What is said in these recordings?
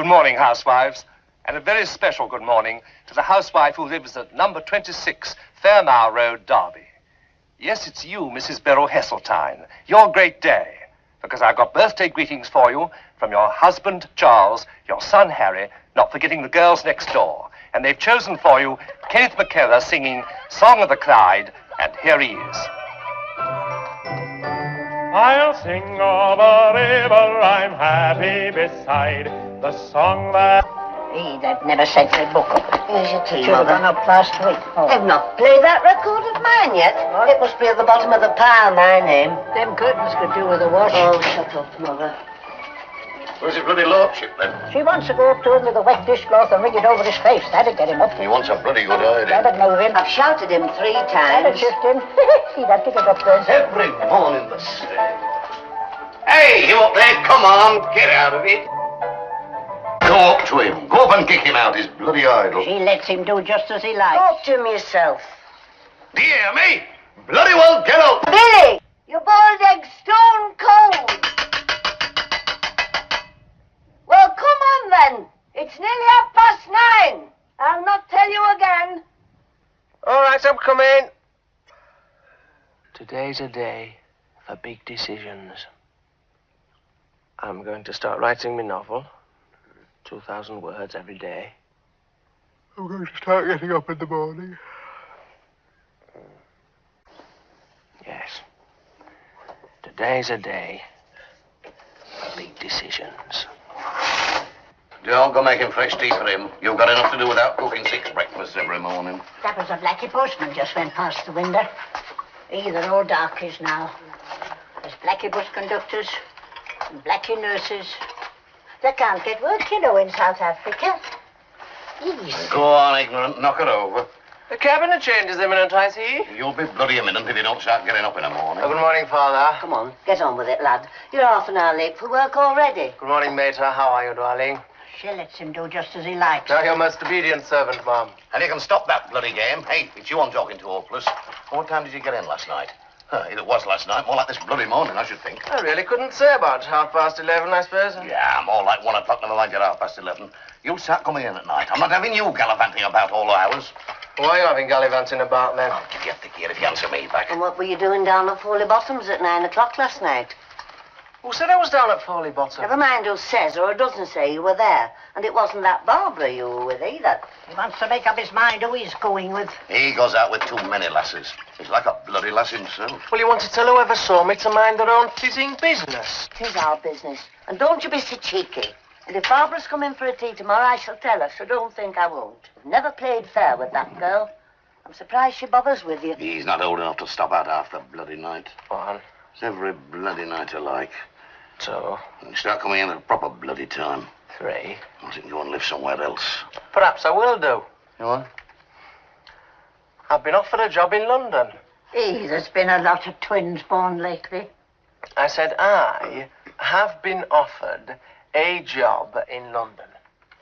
morning, housewives, and a very special good morning to the housewife who lives at number 26, Fairmount Road, Derby. Yes, it's you, Mrs. Beryl Heseltine, your great day, because I've got birthday greetings for you from your husband, Charles, your son, Harry, not forgetting the girls next door. And they've chosen for you Kenneth McKellar singing Song of the Clyde, and here he is. I'll sing of a river I'm happy beside, the song that... They've never sent the book up. Here's your tea, Should have Mother. gone up last week. Oh. They've not played that record of mine yet. What? It must be at the bottom of the pile, my name. Them curtains could do with a wash. Oh, shut up, Mother. Where's his bloody lordship, then? She wants to go up to him with a wet dishcloth and wring it over his face. That'd get him up. He wants a bloody good hiding. That'd move him. I've shouted him 3 That'd times. shift him. He'd have to get up then. Every morning the same. Hey, you up there, come on, get out of it. Go up to him. Go up and kick him out, his bloody idol. She lets him do just as he likes. Talk to him yourself. Do you hear me? Bloody well get up. Billy, your boiled egg's stone cold. Well, come on then. It's nearly 9:30. I'll not tell you again. All right, I'm coming. Today's a day for big decisions. I'm going to start writing my novel. 2,000 words every day. I'm going to start getting up in the morning. Yes. Today's a day for big decisions. Don't go making fresh tea for him. You've got enough to do without cooking 6 breakfasts every morning. That was a blackie postman just went past the window. They're all darkies now. There's blackie bus conductors and blackie nurses. They can't get work, you know, in South Africa. Easy. Go on, ignorant. Knock it over. The cabinet change is imminent, I see. You'll be bloody imminent if you don't start getting up in the morning. Good morning, Father. Come on, get on with it, lad. You're half an hour late for work already. Good morning, Mater. How are you, darling? She lets him do just as he likes. Now, your most obedient servant, Mum. And you can stop that bloody game. Hey, it's you I'm talking to, hopeless. What time did you get in last night? If it was last night, more like this bloody morning, I should think. I really couldn't say. About 11:30, I suppose. Yeah, more like 1 o'clock, never mind, you're 11:30. You start coming in at night. I'm not having you gallivanting about all hours. What are you having gallivanting about, then? I'll give you a thick ear if you answer me back. And what were you doing down at Foley Bottoms at 9 o'clock last night? Who said I was down at Foley Bottom? Never mind who says or doesn't say you were there. And it wasn't that Barbara you were with either. He wants to make up his mind who he's going with. He goes out with too many lasses. He's like a bloody lass himself. Well, you want to tell whoever saw me to mind their own fizzing business. It is our business. And don't you be so cheeky. And if Barbara's coming for a tea tomorrow, I shall tell her, so don't think I won't. I've never played fair with that girl. I'm surprised she bothers with you. He's not old enough to stop out half the bloody night. One, It's every bloody night alike. 2, You start coming in at a proper bloody time. 3. I think go and live somewhere else. Perhaps I will do. You what? I've been offered a job in London. There's been a lot of twins born lately. I said I have been offered a job in London.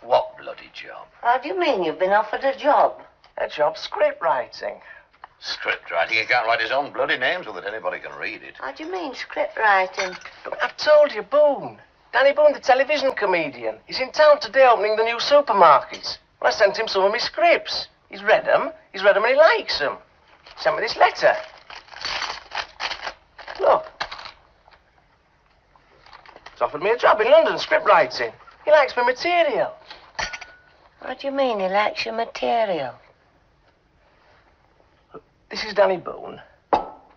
What bloody job? How do you mean you've been offered a job? A job script writing. Script writing. He can't write his own bloody names with it. Anybody can read it. How do you mean script writing? But I've told you, Boone. Danny Boone, the television comedian. He's in town today opening the new supermarket. Well, I sent him some of my scripts. He's read them. He's read them and he likes them. He sent me this letter. Look. He's offered me a job in London, script writing. He likes my material. What do you mean he likes your material? This is Danny Boone.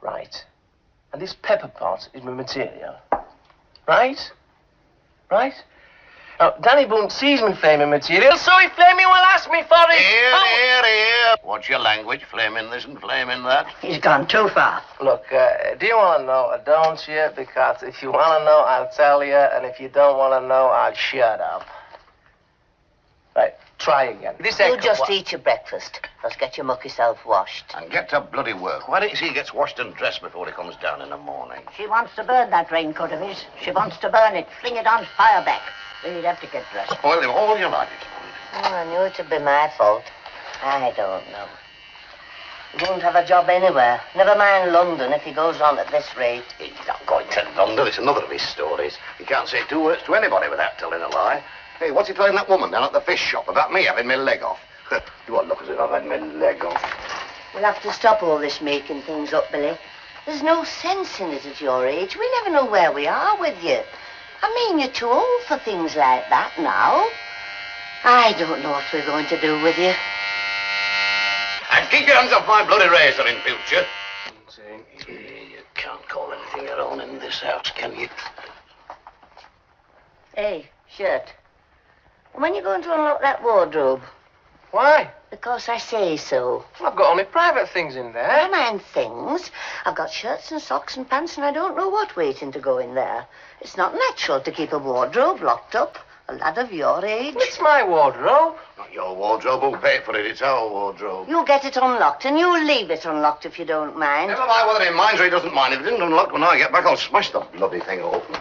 Right. And this pepper pot is my material. Right? Right? Now, Danny Boone sees me flaming material, so he flaming will ask me for it. Here. Watch your language. Flaming this and flaming that. He's gone too far. Look, do you want to know or don't you? Because if you want to know, I'll tell you. And if you don't want to know, I'll shut up. Right, try again. This You just eat your breakfast. Let's get your mucky self washed. And get to bloody work. Why don't you see he gets washed and dressed before he comes down in the morning? She wants to burn that raincoat of his. She wants to burn it, fling it on fire back. Then he'd have to get dressed. Spoil him all your life. Oh, I knew it'd be my fault. I don't know. He won't have a job anywhere. Never mind London if he goes on at this rate. He's not going to London. It's another of his stories. He can't say 2 words to anybody without telling a lie. Hey, what's he telling that woman down at the fish shop about me having my leg off? You won't look as if I've had my leg off. We'll have to stop all this making things up, Billy. There's no sense in it at your age. We never know where we are with you. I mean, you're too old for things like that now. I don't know what we're going to do with you. And keep your hands off my bloody razor in future. You can't call anything your own in this house, can you? Hey, shirt. When you going to unlock that wardrobe? Why? Because I say so. Well, I've got all my private things in there. Never mind things. I've got shirts and socks and pants and I don't know what waiting to go in there. It's not natural to keep a wardrobe locked up. A lad of your age. It's my wardrobe. Not your wardrobe. Who'll pay for it? It's our wardrobe. You get it unlocked and you leave it unlocked if you don't mind. Never mind whether he minds or he doesn't mind. If it isn't unlocked when I get back, I'll smash the bloody thing open.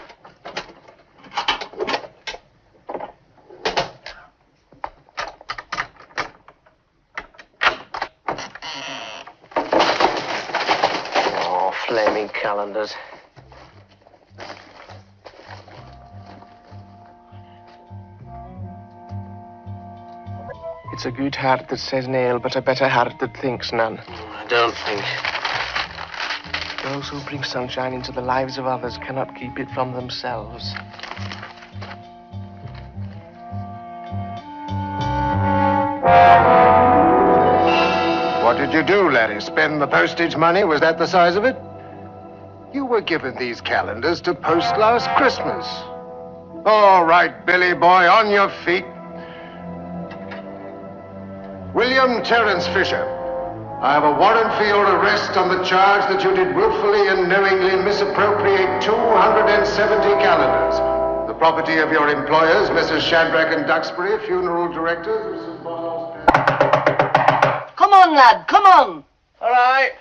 Oh, flaming calendars. It's a good heart that says nail, but a better heart that thinks none. I don't think. Those who bring sunshine into the lives of others cannot keep it from themselves. What did you do, Larry? Spend the postage money? Was that the size of it? You were given these calendars to post last Christmas. All right, Billy boy, on your feet. William Terence Fisher, I have a warrant for your arrest on the charge that you did willfully and knowingly misappropriate 270 calendars. The property of your employers, Messrs. Shadrack and Duxbury, funeral directors, Mrs. Bottles. Come on, lad, come on. All right.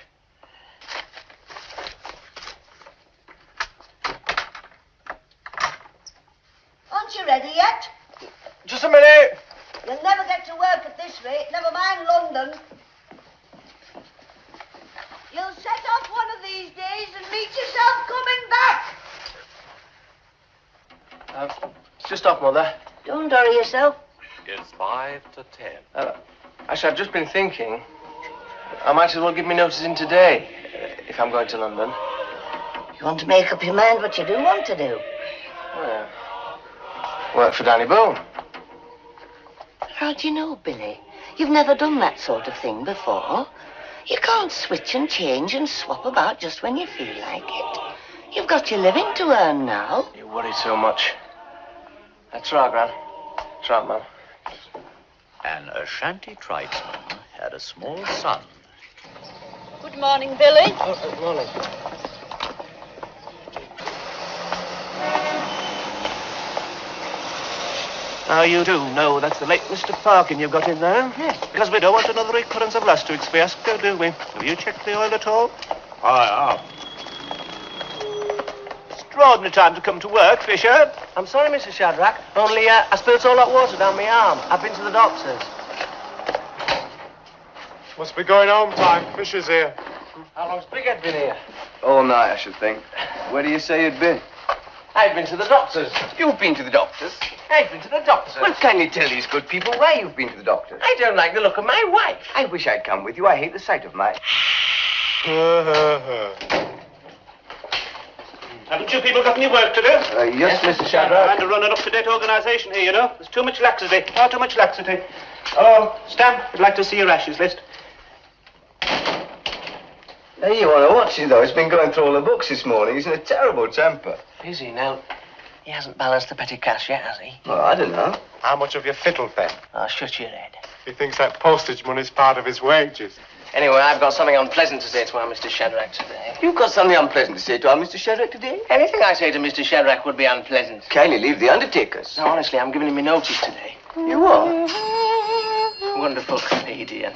Aren't you ready yet? Just a minute. You'll never get to work at this rate, never mind London. You'll set off one of these days and meet yourself coming back. It's just off, Mother. Don't hurry yourself. It's 5 to 10. Actually, I've just been thinking. I might as well give me notice in today, if I'm going to London. You want to make up your mind what you do want to do? Well, work for Danny Boone. How do you know, Billy? You've never done that sort of thing before. You can't switch and change and swap about just when you feel like it. You've got your living to earn now. You worry so much. That's right, Gran. That's right, Mum. An Ashanti tribesman had a small son. Good morning, Billy. Oh, good morning. Now, you do know that's the late Mr. Parkin you've got in there? Yes. Because we don't want another recurrence of last week's fiasco, do we? Have you checked the oil at all? I Extraordinary time to come to work, Fisher. I'm sorry, Mr. Shadrack. Only, I spilled all that water down my arm. I've been to the doctor's. Must be going home time. Fisher's here. How long's Brigade been here? All night, I should think. Where do you say you'd been? I've been to the doctor's. You've been to the doctor's? I've been to the doctor's. Well, can you tell these good people why you've been to the doctor's? I don't like the look of my wife. I wish I'd come with you. I hate the sight of my... Haven't you people got any work to do? Yes, Mr. I'm Shadrack. trying to run an up-to-date organisation here, you know. There's too much laxity. Far too much laxity. Oh, Stamp, I'd like to see your ashes list. Hey, you want to watch it, though? He's been going through all the books this morning. He's in a terrible temper. Is he now? He hasn't balanced the petty cash yet, has he? Well, I don't know. How much of your fiddle, then? Oh, shut your head. He thinks that postage money's part of his wages. Anyway, I've got something unpleasant to say to our Mr. Shadrack today. You've got something unpleasant to say to our Mr. Shadrack today? Anything I say to Mr. Shadrack would be unpleasant. Kindly leave the undertakers. No, honestly, I'm giving him a notice today. You are? Wonderful comedian.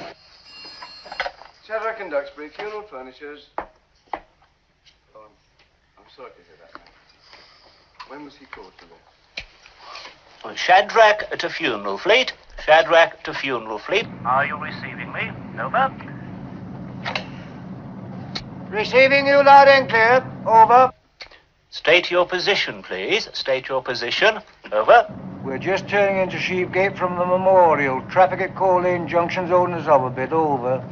Shadrack and Duxbury, funeral furnishers. Oh, I'm sorry to hear that, man. When was he called to this? Well, Shadrack to funeral fleet. Shadrack to funeral fleet. Are you receiving me? Over. Receiving you loud and clear. Over. State your position, please. State your position. Over. We're just turning into Sheepgate from the Memorial. Traffic at Coal Lane Junction's holding us up a bit. Over.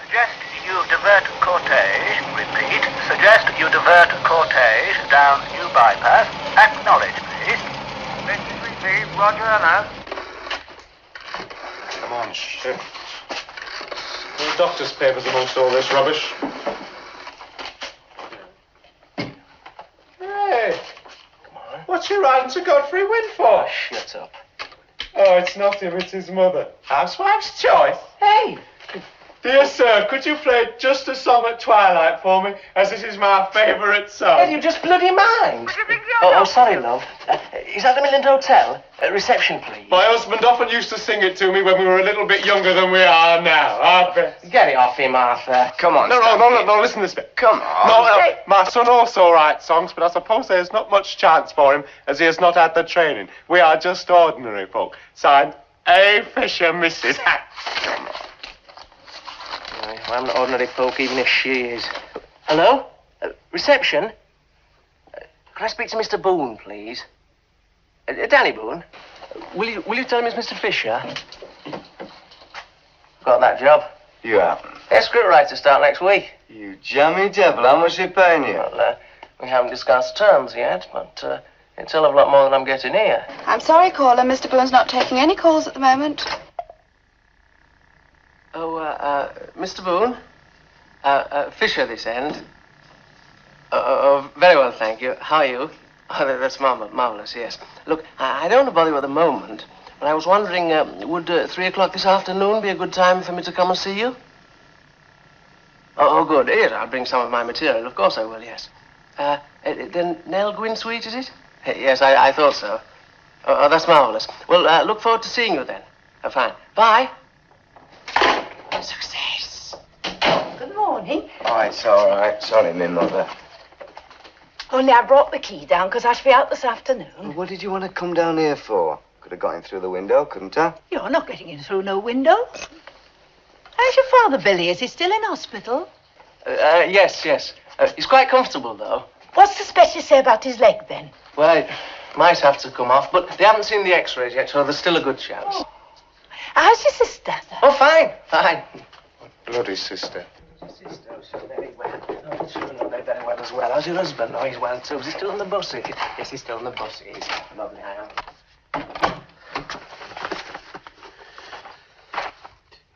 Suggest you divert cortege. Repeat. Suggest you divert cortege down New Bypass. Acknowledge, please. Message received. Roger, now. Come on, Ship. The doctor's papers amongst all this rubbish. Hey! Come on. What's he writing to Godfrey Wynne for? Shut up. Oh, it's not him, it's his mother. Housewife's choice. Hey! Dear sir, could you play Just a Song at Twilight for me, as this is my favourite song? Hey, you just bloody mind. Oh, sorry, love. Is that the Midland Hotel? Reception, please. My husband often used to sing it to me when we were a little bit younger than we are now. I bet. Get it off him, Arthur. Come on. No, listen to this bit. Come on. No, my son also writes songs, but I suppose there's not much chance for him, as he has not had the training. We are just ordinary folk. Signed, A. Fisher, Mrs. Come on. I'm not ordinary folk, even if she is. Hello? Reception? Can I speak to Mr. Boone, please? Danny Boone? Will you tell him it's Mr. Fisher? Got that job. You haven't. Script writer start next week. You jammy devil, how much are they paying you? Well, we haven't discussed terms yet, but it's a hell of a lot more than I'm getting here. I'm sorry, caller. Mr. Boone's not taking any calls at the moment. Oh, Mr. Boone? Fisher this end. Very well, thank you. How are you? Oh, that's marvellous, yes. Look, I don't want to bother you at the moment, but I was wondering, would 3 o'clock this afternoon be a good time for me to come and see you? Oh, good. Yes, I'll bring some of my material. Of course I will, yes. The Nell Gwynn suite, is it? Yes, I thought so. Oh, that's marvellous. Well, look forward to seeing you then. Fine. Bye. Success. Good morning. Oh, it's all right. Sorry, me mother. Only I brought the key down because I should be out this afternoon. Well, what did you want to come down here for? Could have got in through the window, couldn't I? You're not getting in through no window. How's your father, Billy? Is he still in hospital? Yes. He's quite comfortable, though. What's the specialist say about his leg, then? Well, it might have to come off, but they haven't seen the x-rays yet, so there's still a good chance. Oh. How's your sister, then? Oh, fine. Bloody sister. Sister, she's very well. Oh, she'll know very well as well. How's your husband? Oh, he's well, too. Is he still on the bus? Yes, he's still on the bus. He's lovely, I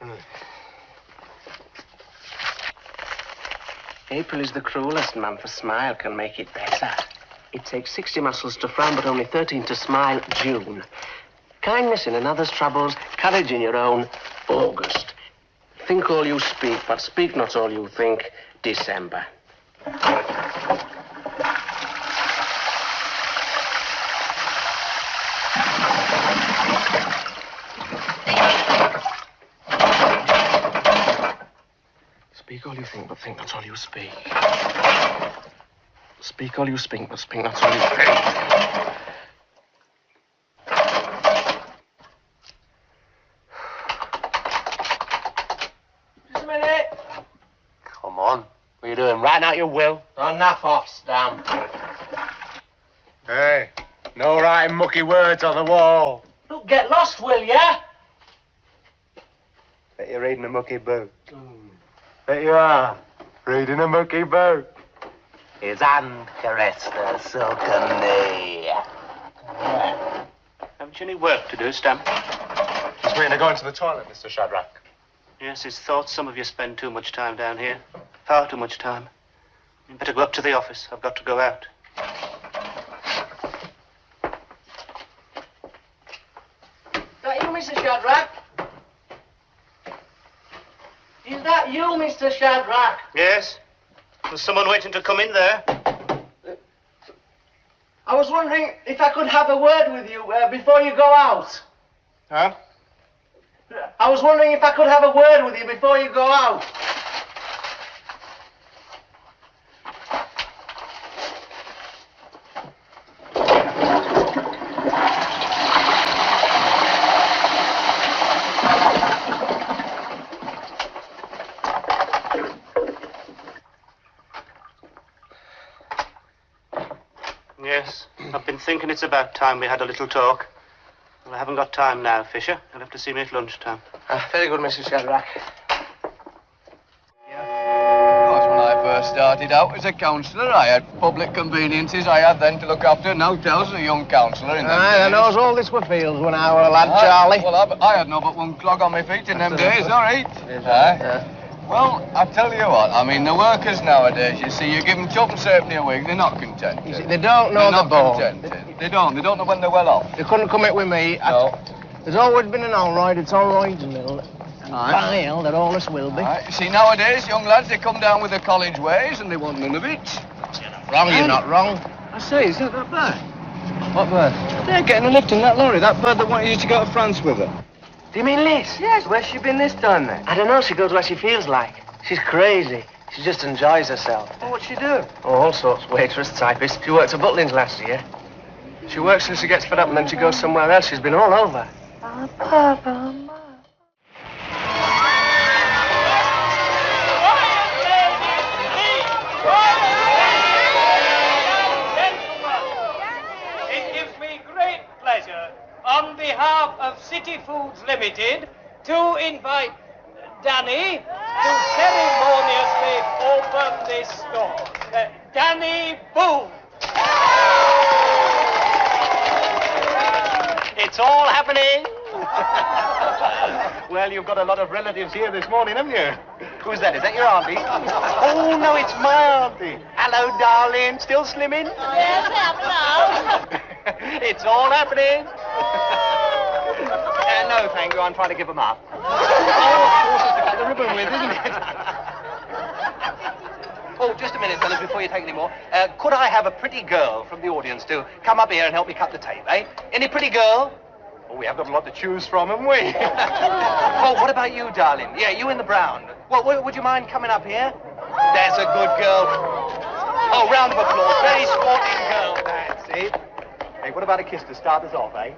am. April is the cruelest month. A smile can make it better. It takes 60 muscles to frown, but only 13 to smile. June. Kindness in another's troubles, courage in your own. August. Think all you speak, but speak not all you think. December. Speak all you think, but think not all you speak. Speak all you speak, but speak not all you think. Just a minute. Come on. What are you doing? Writing out your will? Oh, naff off, Stam. Hey, no writing mucky words on the wall. Look, get lost, will ya? Bet you're reading a mucky book. Bet you are. Reading a mucky book. His hand caressed her silken knee. Haven't you any work to do, Stamp? He's waiting to go into the toilet, Mr. Shadrach. Yes, his thoughts. Some of you spend too much time down here. Far too much time. You'd better go up to the office. I've got to go out. Is that you, Mr. Shadrach? Is that you, Mr. Shadrach? Yes? There's someone waiting to come in there. I was wondering if I could have a word with you before you go out. Huh? I was wondering if I could have a word with you before you go out. Yes, I've been thinking it's about time we had a little talk. Well, I haven't got time now, Fisher. You'll have to see me at lunchtime. Very good, Mrs. Shadrach. When I first started out as a councillor, I had public conveniences I had then to look after. Now tells a young councillor in them days. I knows all this were fields when I were a lad, Charlie. Well, I had no but one clog on my feet in them days, all right. Well, I tell you what, I mean, the workers nowadays, you see, you give them tuppence halfpenny a week, they're not contented. You see, they don't know the ball. They don't know when they're well off. They couldn't come it with me. No. There's always been an all right, it's all right, Mill. And by hell, that all this will be. You see, nowadays, young lads, they come down with their college ways and they want none of it. You're not wrong. I say, is that bird? What bird? They're getting a lift in that lorry, that bird that wanted you to go to France with her. Do you mean Liz? Yes, where's she been this time then? I don't know, she goes where she feels like. She's crazy. She just enjoys herself. Well, what's she do? Oh, all sorts. Waitress, typist. She worked at Butlins last year. She works till she gets fed up and then she goes somewhere else. She's been all over. It gives me great pleasure, on behalf of City Foods Limited, to invite Danny to ceremoniously open this store. Danny Boone. It's all happening. Well, you've got a lot of relatives here this morning, haven't you? Who's that? Is that your auntie? Oh, no, it's my auntie. Hello, darling. Still slimming? Yes, hello. It's all happening. No, thank you. I'm trying to give them up. Oh, of course, it's to cut the ribbon with, isn't it? Oh, just a minute, fellas, before you take any more. Could I have a pretty girl from the audience to come up here and help me cut the tape, eh? Any pretty girl? Oh, we have got a lot to choose from, haven't we? Oh, what about you, darling? Yeah, you in the brown. Well, would you mind coming up here? That's a good girl. Oh, round of applause. Very sporting girl. That's it. Hey, what about a kiss to start us off, eh?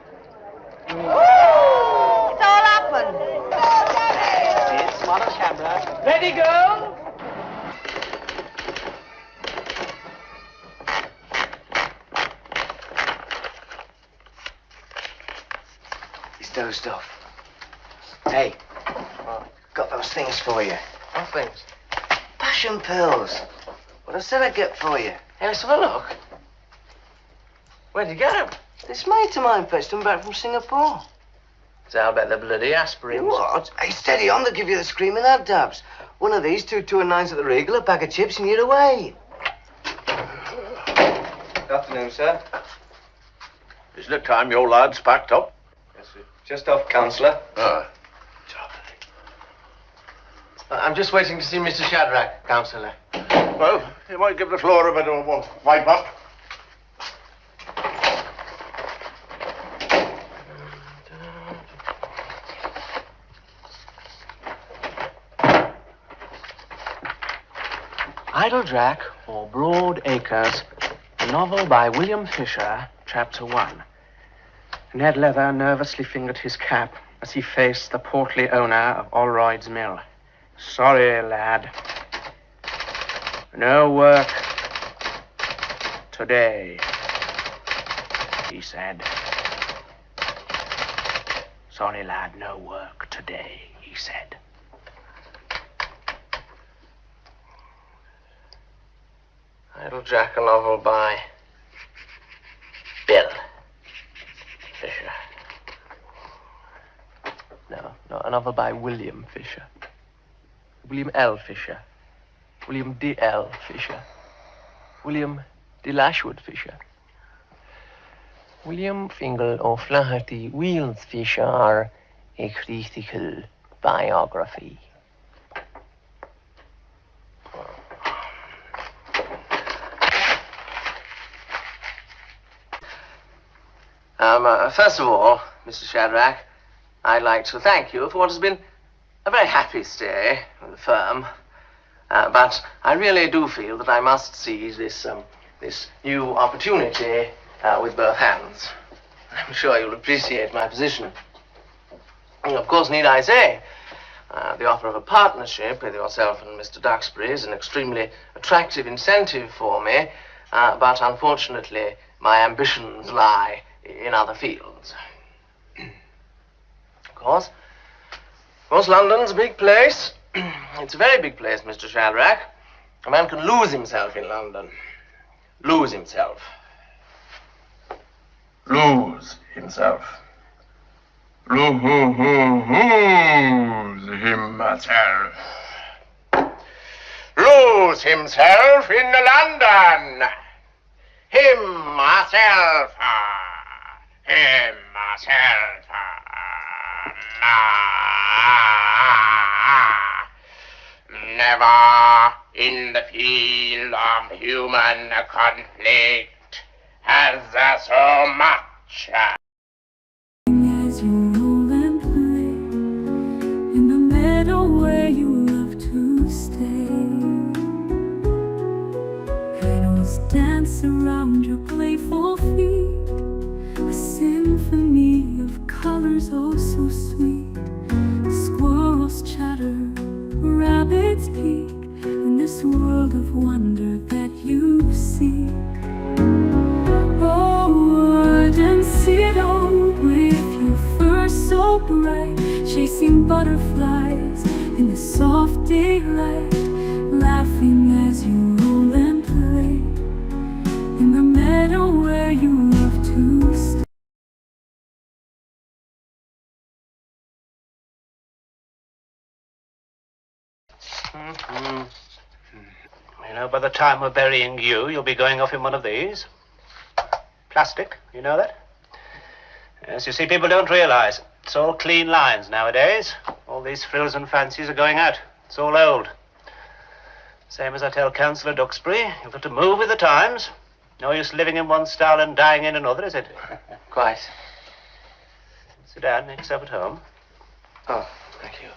It's all happened. That's it. Smile on camera. Ready, girl? He's dozed off. Hey, got those things for you. What things? Passion pills. What I said I'd get for you. Hey, let's have a look. Where'd you get them? This mate of mine fetched them back from Singapore. So I'll bet they're bloody aspirins. What? Hey, steady on, they'll give you the screaming abdabs. One of these, 2 2-9s at the Regal, a bag of chips, and you're away. Good afternoon, sir. Isn't it time your lads packed up? Yes, sir. Just off, Councillor. I'm just waiting to see Mr. Shadrach, Councillor. Well, you might give the floor a bit of a wipe up. Idle Jack or Broad Acres, a novel by William Fisher, Chapter 1. Ned Leather nervously fingered his cap as he faced the portly owner of Allroyd's Mill. Sorry, lad. No work today, he said. Sorry, lad, no work today, he said. Idle Jack, a novel by Bill Fisher. No, a novel by William Fisher. William L. Fisher. William D. L. Fisher. William D. Lashwood Fisher. William Fingal O'Flaherty Wheels Fisher, a critical biography. First of all, Mr. Shadrach, I'd like to thank you for what has been a very happy stay with the firm. But I really do feel that I must seize this new opportunity with both hands. I'm sure you'll appreciate my position. And of course, need I say, the offer of a partnership with yourself and Mr. Duxbury is an extremely attractive incentive for me, but unfortunately, my ambitions lie in other fields. course. Of course, London's a big place. It's a very big place, Mr. Shadrach. A man can lose himself in London. Lose himself. Lose himself. Lose himself. Lose himself in London. Himself. Himself. Never in the field of human conflict has there so much. As you roll and play in the meadow where you love to stay, riddles dance around your playful feet, a symphony of colors oh so sweet. Squirrels chatter, rabbits peek in this world of wonder that you seek. Oh, wood and cedar with your fur so bright, chasing butterflies in the soft daylight, laughing as you roll and play in the meadow where you love to stay. You know, by the time we're burying you, you'll be going off in one of these. Plastic, you know that? Yes, you see, people don't realize. It's all clean lines nowadays. All these frills and fancies are going out. It's all old. Same as I tell Councillor Duxbury, you've got to move with the times. No use living in one style and dying in another, is it? Quite. Sit down, make yourself at home. Oh, thank you.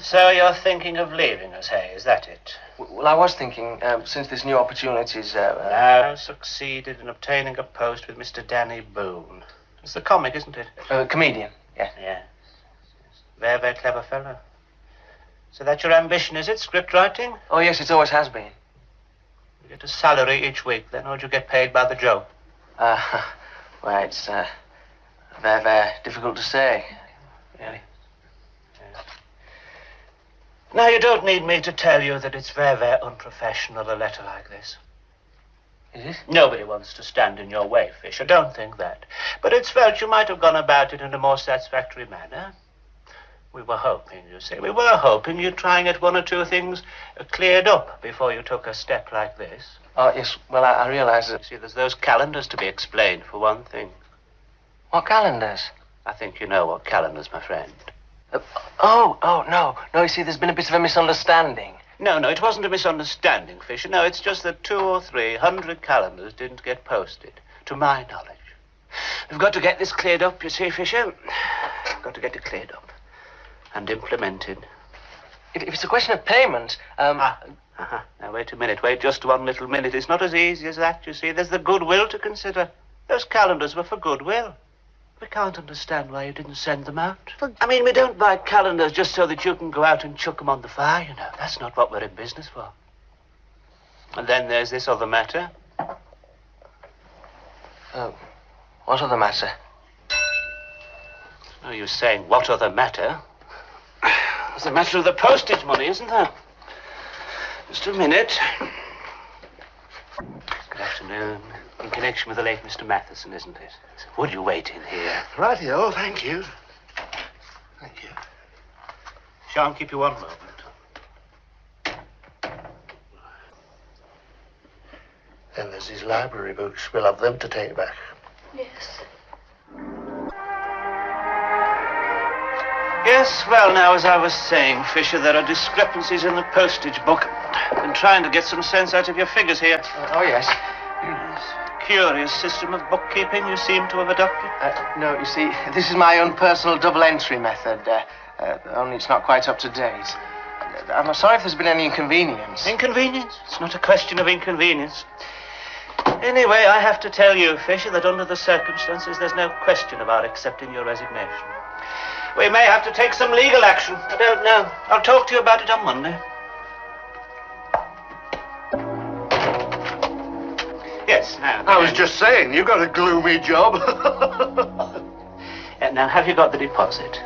So you're thinking of leaving us, hey? Is that it? Well, I was thinking, since this new opportunity's... Now succeeded in obtaining a post with Mr. Danny Boone. It's the comic, isn't it? Comedian, yes. Yeah. Very, very clever fellow. So that's your ambition, is it? Script writing? Oh, yes, it always has been. You get a salary each week, then, or do you get paid by the joke? Well, it's, very, very difficult to say. Really? Now, you don't need me to tell you that it's very, very unprofessional, a letter like this. Is it? Nobody wants to stand in your way, Fisher. Don't think that. But it's felt you might have gone about it in a more satisfactory manner. We were hoping, you see. We were hoping you'd try and get one or two things cleared up before you took a step like this. Oh, yes. Well, I realise that... You see, there's those calendars to be explained, for one thing. What calendars? I think you know what calendars, my friend. No. No, you see, there's been a bit of a misunderstanding. No, it wasn't a misunderstanding, Fisher. No, it's just that 200 or 300 calendars didn't get posted, to my knowledge. We've got to get this cleared up, you see, Fisher. We've got to get it cleared up and implemented. If it's a question of payment, Now, wait a minute. Wait just one little minute. It's not as easy as that, you see. There's the goodwill to consider. Those calendars were for goodwill. We can't understand why you didn't send them out. I mean, we don't buy calendars just so that you can go out and chuck them on the fire, you know. That's not what we're in business for. And then there's this other matter. Oh, what other matter? No use saying what other matter. It's a matter of the postage money, isn't there? Just a minute. Good afternoon. In connection with the late Mr. Matheson, isn't it? Would you wait in here? Rightio, thank you. Thank you. Shan't keep you one moment. Then there's his library books. We'll have them to take back. Yes. Yes, well, now, as I was saying, Fisher, there are discrepancies in the postage book. I've been trying to get some sense out of your figures here. Oh, yes. Curious system of bookkeeping you seem to have adopted. No, you see, this is my own personal double entry method, only it's not quite up to date. I'm sorry if there's been any inconvenience. Inconvenience? It's not a question of inconvenience. Anyway, I have to tell you, Fisher, that under the circumstances, there's no question about accepting your resignation. We may have to take some legal action. I don't know. I'll talk to you about it on Monday. Yes, I was just saying, you got a gloomy job. Now, have you got the deposit?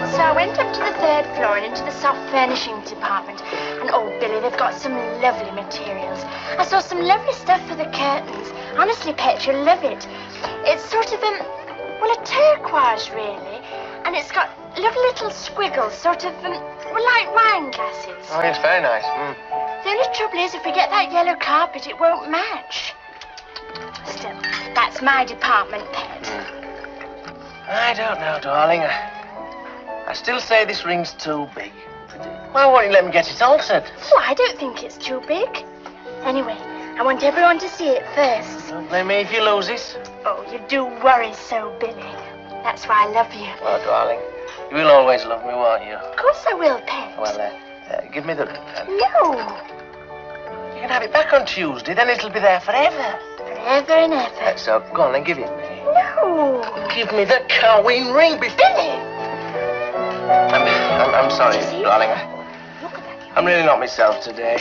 So I went up to the 3rd floor and into the soft furnishing department. And oh, Billy, they've got some lovely materials. I saw some lovely stuff for the curtains. Honestly, Pet, you'll love it. It's sort of, well, a turquoise, really. And it's got lovely little squiggles, sort of, well, like wine glasses. Oh, yes, very nice. The only trouble is, if we get that yellow carpet, it won't match. Still, that's my department, Pet. I don't know, darling. I still say this ring's too big. Why won't you let me get it altered? Oh, I don't think it's too big. Anyway, I want everyone to see it first. Don't blame me if you lose it. Oh, you do worry so, Billy. That's why I love you. Well, darling, you will always love me, won't you? Of course I will, Pet. Well, give me the ring, then. No. You can have it back on Tuesday, then it'll be there forever. Forever and ever. So, go on, then, give it me. No. Give me the Cowan ring before... Billy! I'm sorry, darling. I'm really not myself today.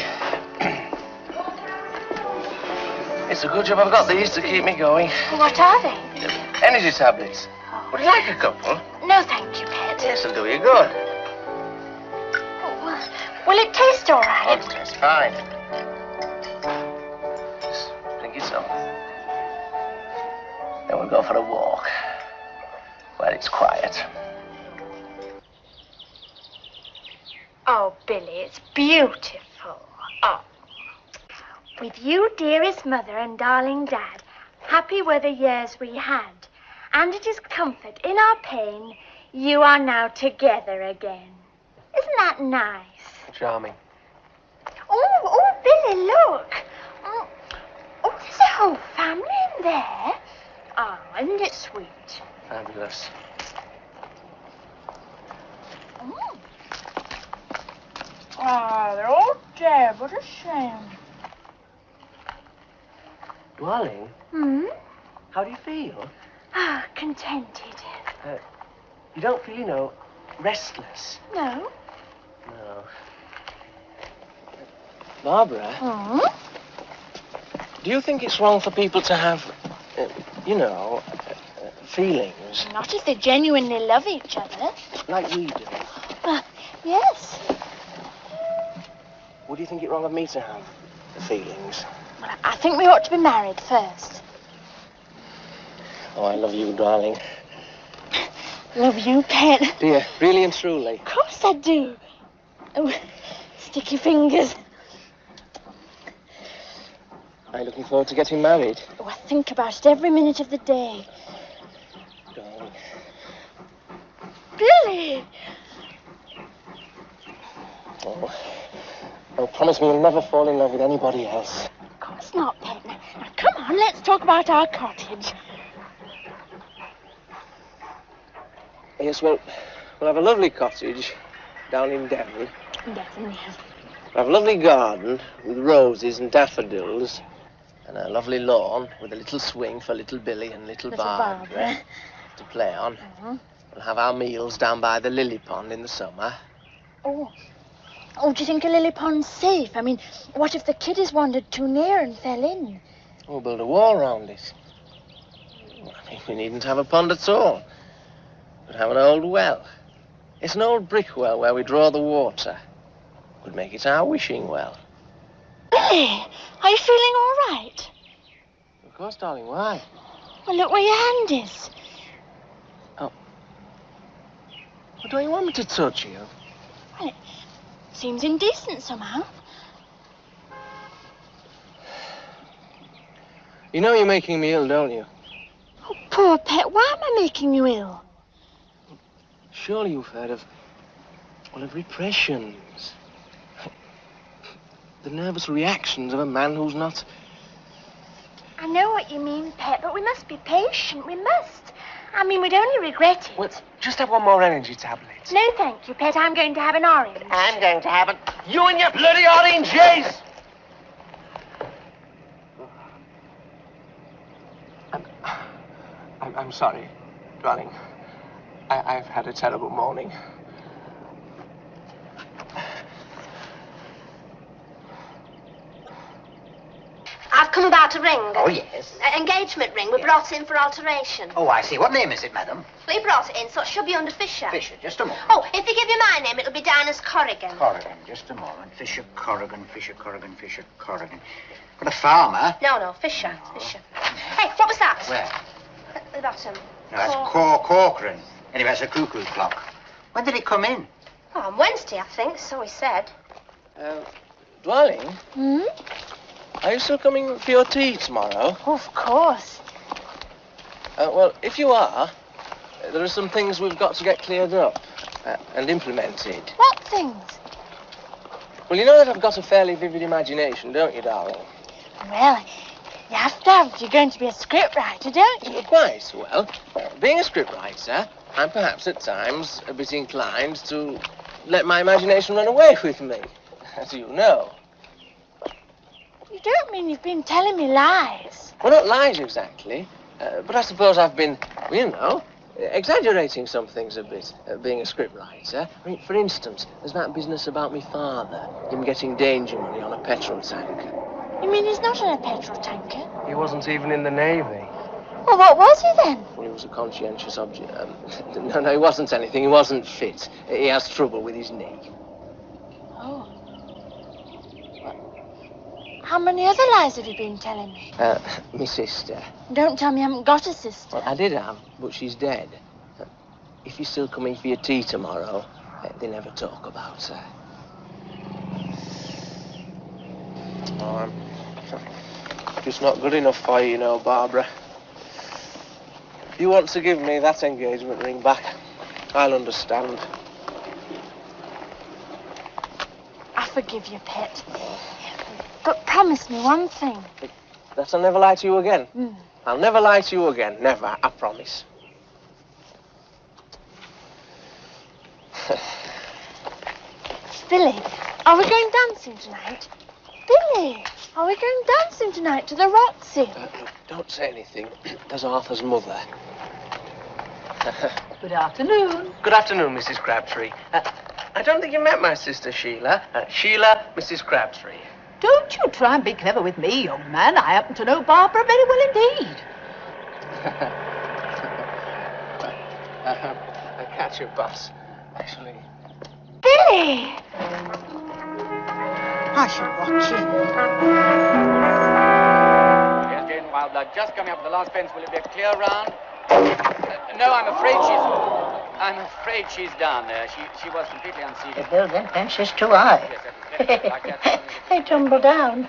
It's a good job I've got these to keep me going. What are they? Energy tablets. Would you like a couple? No, thank you, Pet. Yes, it'll do you good. Oh, will it taste all right? Oh, it tastes fine. Just drink it some. Then we'll go for a walk where it's quiet. Oh, Billy, it's beautiful. Oh. With you, dearest mother and darling dad, happy were the years we had, and it is comfort in our pain, you are now together again. Isn't that nice? Charming. Oh, Billy, look. Oh, there's a whole family in there. Oh, isn't it sweet? Fabulous. Oh, they're all dead. What a shame. Darling, how do you feel? Ah, contented. You don't feel, restless? No. No. Barbara, do you think it's wrong for people to have, feelings? Not if they genuinely love each other. Like we do. Yes. Would you think it wrong of me to have feelings? Well, I think we ought to be married first. Oh, I love you, darling. Love you, Pet. Do you? Really and truly? Of course I do. Oh, sticky fingers. Are you looking forward to getting married? Oh, I think about it every minute of the day. Darling. Billy! Oh, promise me you'll never fall in love with anybody else. Of course not, Pet. Now, come on, let's talk about our cottage. Yes, well, we'll have a lovely cottage down in Devon. Definitely. We'll have a lovely garden with roses and daffodils. And a lovely lawn with a little swing for little Billy and little Barbara to play on. We'll have our meals down by the lily pond in the summer. Oh, do you think a lily pond's safe? I mean, what if the kiddies wandered too near and fell in? We'll build a wall round it. I mean, we needn't have a pond at all. We'd have an old well. It's an old brick well where we draw the water. We'd make it our wishing well. Billy, are you feeling all right? Of course, darling. Why? Well, look where your hand is. Oh. Well, don't you want me to touch you? Well, it seems indecent somehow. You know you're making me ill, don't you? Oh, poor Pet, why am I making you ill? Surely you've heard of repressions. The nervous reactions of a man who's not... I know what you mean, Pet, but we must be patient. We must. I mean, we'd only regret it. Well, just have one more energy tablet. No, thank you, Pet. I'm going to have an orange. I'm going to have it. You and your bloody oranges! I'm sorry, darling. I've had a terrible morning. come about a ring. Oh, yes. Engagement ring. We brought it in for alteration. Oh, I see. What name is it, madam? We brought it in, so it should be under Fisher. Fisher, just a moment. Oh, if you give you my name, it'll be down as Corrigan. Corrigan, just a moment. Fisher, Corrigan, Fisher, Corrigan, Fisher, Corrigan. Got a farmer. No, Fisher. Fisher. Hey, what was that? Where? At the bottom. No, that's Corcoran. Anyway, that's a cuckoo clock. When did it come in? Oh, on Wednesday, I think, so he said. Dwelling, Hmm? are you still coming for your tea tomorrow? Oh, of course. Well, if you are, there are some things we've got to get cleared up and implemented. What things? Well, you know that I've got a fairly vivid imagination, don't you, darling? Well, you have to have. You're going to be a scriptwriter, don't you? Quite well. Being a scriptwriter, I'm perhaps at times a bit inclined to let my imagination run away with me, as you know. You don't mean you've been telling me lies? Well, not lies exactly, but I suppose I've been, exaggerating some things a bit, being a scriptwriter. I mean, for instance, there's that business about me father, him getting danger money on a petrol tanker. You mean he's not on a petrol tanker? He wasn't even in the Navy. Well, what was he then? Well, he was a conscientious object. No, he wasn't anything. He wasn't fit. He has trouble with his knee. Oh. How many other lies have you been telling me? My sister. Don't tell me you haven't got a sister. Well, I did have, but she's dead. If you're still coming for your tea tomorrow, they never talk about her. Oh, I'm just not good enough for you, you know, Barbara. If you want to give me that engagement ring back, I'll understand. I forgive you, Pet. But promise me one thing. That I'll never lie to you again. Mm. I'll never lie to you again. Never, I promise. Billy, are we going dancing tonight? Billy, are we going dancing tonight to the Roxy? Look, don't say anything. There's Arthur's mother. Good afternoon. Good afternoon, Mrs. Crabtree. I don't think you met my sister, Sheila. Sheila, Mrs. Crabtree. Don't you try and be clever with me, young man. I happen to know Barbara very well indeed. I catch your bus, actually. Billy! I should watch him. Here's Jane Wildblood just coming up to the last fence. Will it be a clear round? No, I'm afraid she's down there. She was completely unseated. The building fence is too high. They tumble down.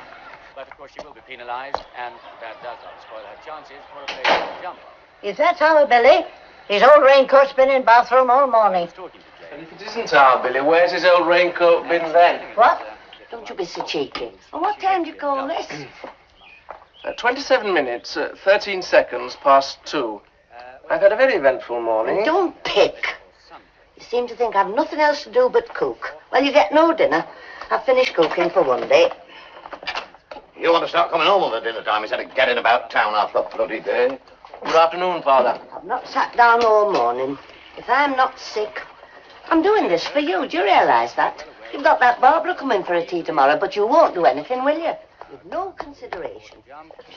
But of course she will be penalised, and that does not spoil her chances for a playful jump. If that's our Billy, his old raincoat's been in bathroom all morning. And if it isn't our Billy, where's his old raincoat been then? What? Don't you be so cheeky. And what time do you call this? 27 minutes, 13 seconds past 2. I've had a very eventful morning. Don't pick. You seem to think I've nothing else to do but cook. Well, you get no dinner. I've finished cooking for one day. You want to start coming home at dinner time instead of getting about town half the bloody day? Good afternoon, Father. I've not sat down all morning. If I'm not sick, I'm doing this for you. Do you realise that? You've got that Barbara coming for a tea tomorrow, but you won't do anything, will you? With no consideration.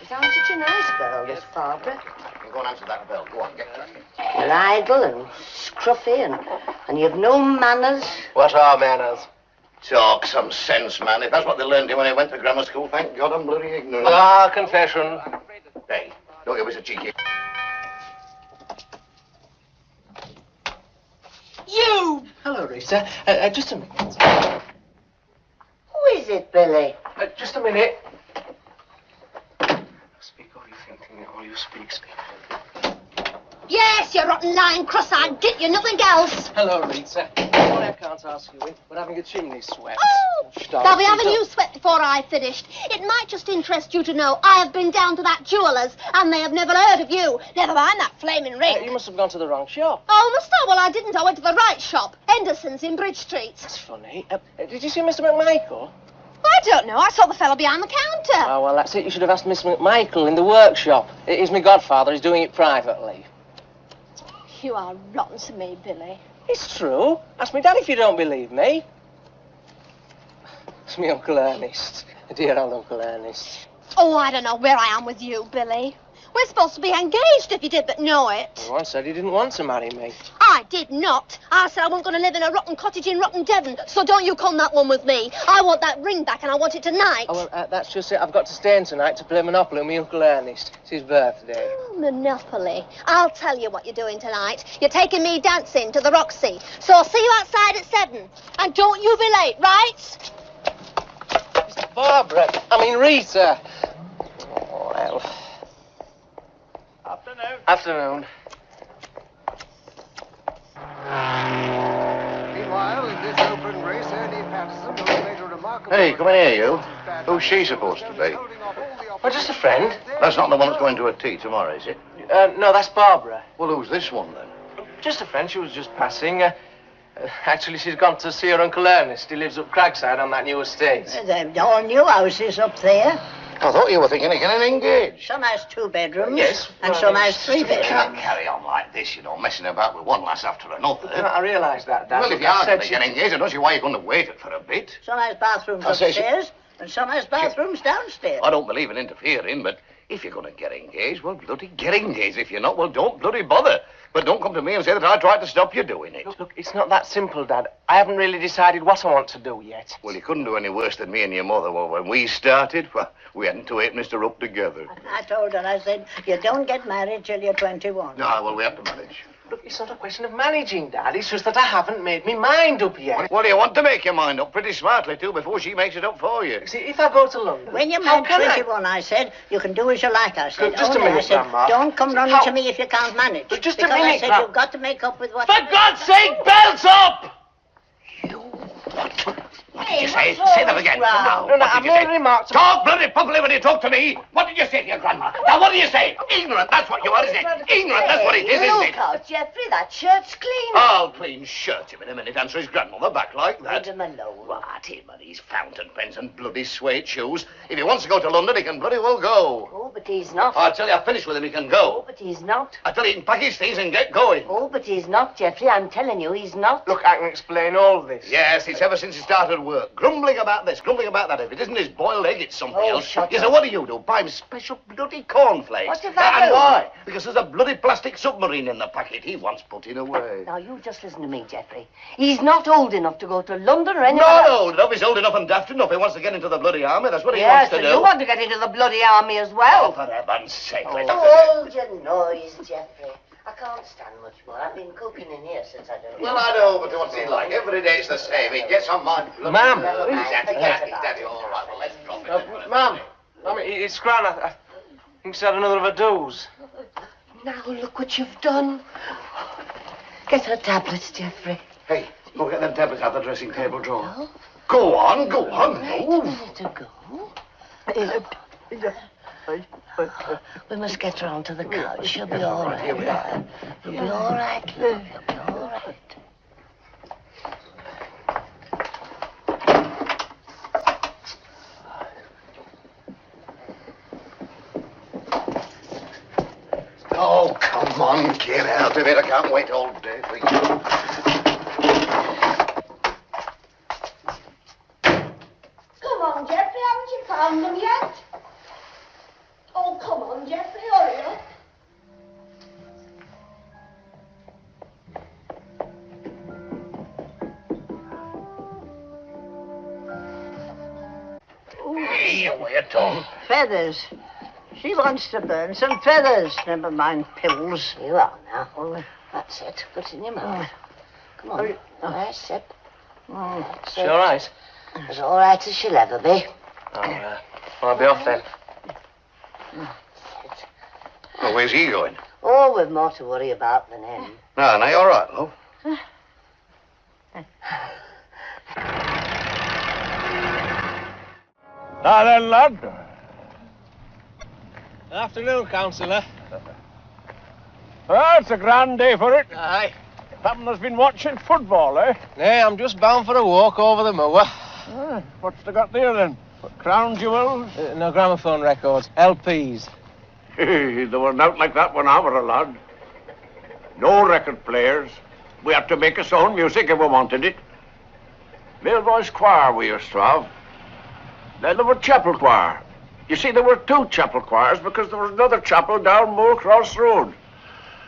She sounds such a nice girl, this Barbara. You go and answer that bell. Go on, get cracking. You're idle and scruffy and you've no manners. What are manners? Talk some sense, man. If that's what they learned when they went to grammar school, thank God I'm bloody ignorant. Ah, confession. Hey, don't you be so cheeky. You! Hello, Rita. Just a minute. Who is it, Billy? Just a minute. Speak all you think, and all you speak. Yes, you rotten, lying, cross-eyed git, you're nothing else. Hello, Rita. Sorry I can't ask you in, but having a chimney swept. Oh, they'll be having you swept before I've finished. It might just interest you to know I have been down to that jeweller's, and they have never heard of you. Never mind that flaming ring. You must have gone to the wrong shop. Oh, must I? Well, I didn't. I went to the right shop. Henderson's in Bridge Street. That's funny. Did you see Mr. McMichael? I don't know. I saw the fellow behind the counter. Oh, well, that's it. You should have asked Miss McMichael in the workshop. He's my godfather. He's doing it privately. You are rotten to me, Billy. It's true. Ask me dad if you don't believe me. It's me Uncle Ernest. Dear old Uncle Ernest. Oh, I don't know where I am with you, Billy. We're supposed to be engaged if you did but know it. You once said you didn't want to marry me. I did not. I said I wasn't going to live in a rotten cottage in rotten Devon, so don't you come that one with me. I want that ring back and I want it tonight. Oh, well, that's just it. I've got to stay in tonight to play Monopoly with my Uncle Ernest. It's his birthday. Oh, Monopoly. I'll tell you what you're doing tonight. You're taking me dancing to the Roxy. So I'll see you outside at 7. And don't you be late, right? Barbara. I mean, Rita. Oh, well. Afternoon. Meanwhile, in this open race, Ernie Patterson has made a remarkable... Hey, come in here, you. Who's she supposed to be? Oh, just a friend. That's not the one that's going to a tea tomorrow, is it? No, that's Barbara. Well, who's this one, then? Just a friend. She was just passing. Actually, she's gone to see her Uncle Ernest. He lives up Cragside on that new estate. They've all new houses up there. I thought you were thinking of getting engaged. Some has 2 bedrooms. Yes. And some has 3 You bedrooms. can't carry on like this, you know, messing about with one lass after another. I realise that, Dad. Well, if you are going to get engaged, I don't see why you're going to wait it for a bit. Some has bathrooms I say upstairs, and some has bathrooms downstairs. I don't believe in interfering, but if you're going to get engaged, well, bloody get engaged. If you're not, well, don't bloody bother. But don't come to me and say that I tried to stop you doing it. Look, it's not that simple, Dad. I haven't really decided what I want to do yet. Well, you couldn't do any worse than me and your mother. Well, when we started, well, we hadn't two halfpennies to rub together. I told her, I said, you don't get married till you're 21. No, well, we have to manage. Look, it's not a question of managing, Dad. It's just that I haven't made my mind up yet. Well, you want to make your mind up pretty smartly, too, before she makes it up for you. See, if I go to London... When you're how married can 21, I said, you can do as you like, I said. Look, just a Only, minute, I said, Grandma. don't come running to me if you can't manage. But just a because minute, I said, Grandma. you've got to make up with what... For God's sake, bells up! What did you say? what's Say that all again. this Now, No, what I did you made say? remarks... Talk bloody properly when you talk to me. What did you say to your grandma? Now, what did you say? Ignorant, that's what you are, isn't it? Ignorant, that's what it is, isn't it? Look out, Geoffrey, that shirt's clean. I'll clean shirt him in a minute, answer his grandmother back like that. Leave him alone. What, him and his fountain pens and bloody suede shoes. If he wants to go to London, he can bloody well go. Oh, but he's not. I tell you, I've finished with him, he can Oh, go. but he's not. I tell you, he can pack his things and get going. Oh, but he's not, Geoffrey. I'm telling you, he's not. Look, I can explain all this. Yes, it's ever since he started work. Grumbling about this, grumbling about that. If it isn't his boiled egg, it's something else. shut Yes, up. so what do? Buy him special bloody cornflakes. What if I And do? why? Because there's a bloody plastic submarine in the packet he wants putting away. Now, you just listen to me, Geoffrey. He's not old enough to go to London or anywhere Not else. old enough. He's old enough and daft enough. He wants to get into the bloody army. That's what he Yes, wants to and do. you want to get into the bloody army as Oh, well. for heaven's sake. Hold your noise, Geoffrey. I can't stand much more. I've been cooking in here since I don't... Well, I know, but what's he like? Every day it's the same. He gets on my bloody Ma'am. nerves. Daddy, all right. Well, let's drop it. Ma'am, I mean, it's grand. I think she had another of her do's. Now, look what you've done. Get her tablets, Geoffrey. Hey, go get them tablets out of the dressing table drawer. Go on, go on. Move. Let her go. We must get her onto the couch. She'll be all right. You'll be all right, love. You'll be all right. Oh, come on, get out of it. I can't wait all day for you. Come on, Geoffrey, haven't you found them yet? Oh, come on, Geoffrey, hurry up. Hey, away at all. Feathers. She wants to burn some feathers. Never mind pills. You are now. That's it. Put it in your mouth. Come on. Nice sip. That's She all right? As all right as she'll ever be. I'll be off then. Well, where's he going? Oh, we've more to worry about than him. No, now, you're all right, love. Now then, lad. Afternoon, Councillor. Well, it's a grand day for it. Aye. Pappen's been watching football, eh? Nay, I'm just bound for a walk over the moor. What's they got there, then? Crown jewels? No gramophone records. LPs. There were not like that when I was a lad. No record players. We had to make us own music if we wanted it. Male voice choir we used to have. Then there were chapel choir. You see, there were 2 chapel choirs because there was another chapel down Moor Cross Road.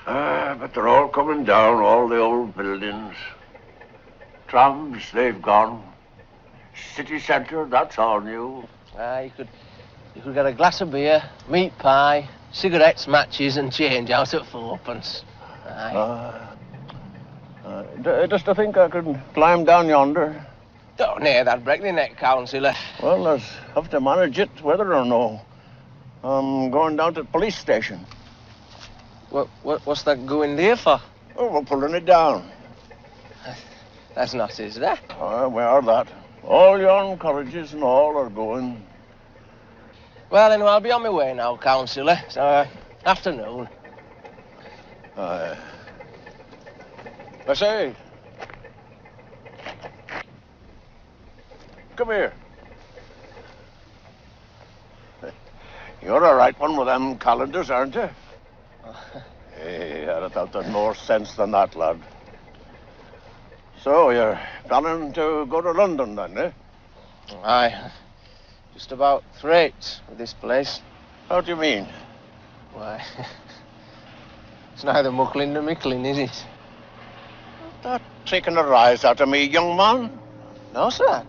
But they're all coming down, all the old buildings. Trams, they've gone. City centre, that's all new. You could get a glass of beer, meat pie, cigarettes, matches, and change out at 4pence. Just to think I could climb down yonder. Oh, nay, that'd break the neck, Councillor. Well, I'll have to manage it, whether or no. I'm going down to the police station. What's that going there for? Oh, we're pulling it down. That's not, is that? We are that. All yon colleges and all are going. Well, anyway, I'll be on my way now, Councillor. So, afternoon. I say. Come here. You're a right one with them calendars, aren't you? Hey, I'd have thought there's more sense than that, lad. So, you're planning to go to London, then, eh? Aye. Just about straight with this place. How do you mean? Why, it's neither muckling nor mickling, is it? Not taking a rise out of me, young man. No, sir.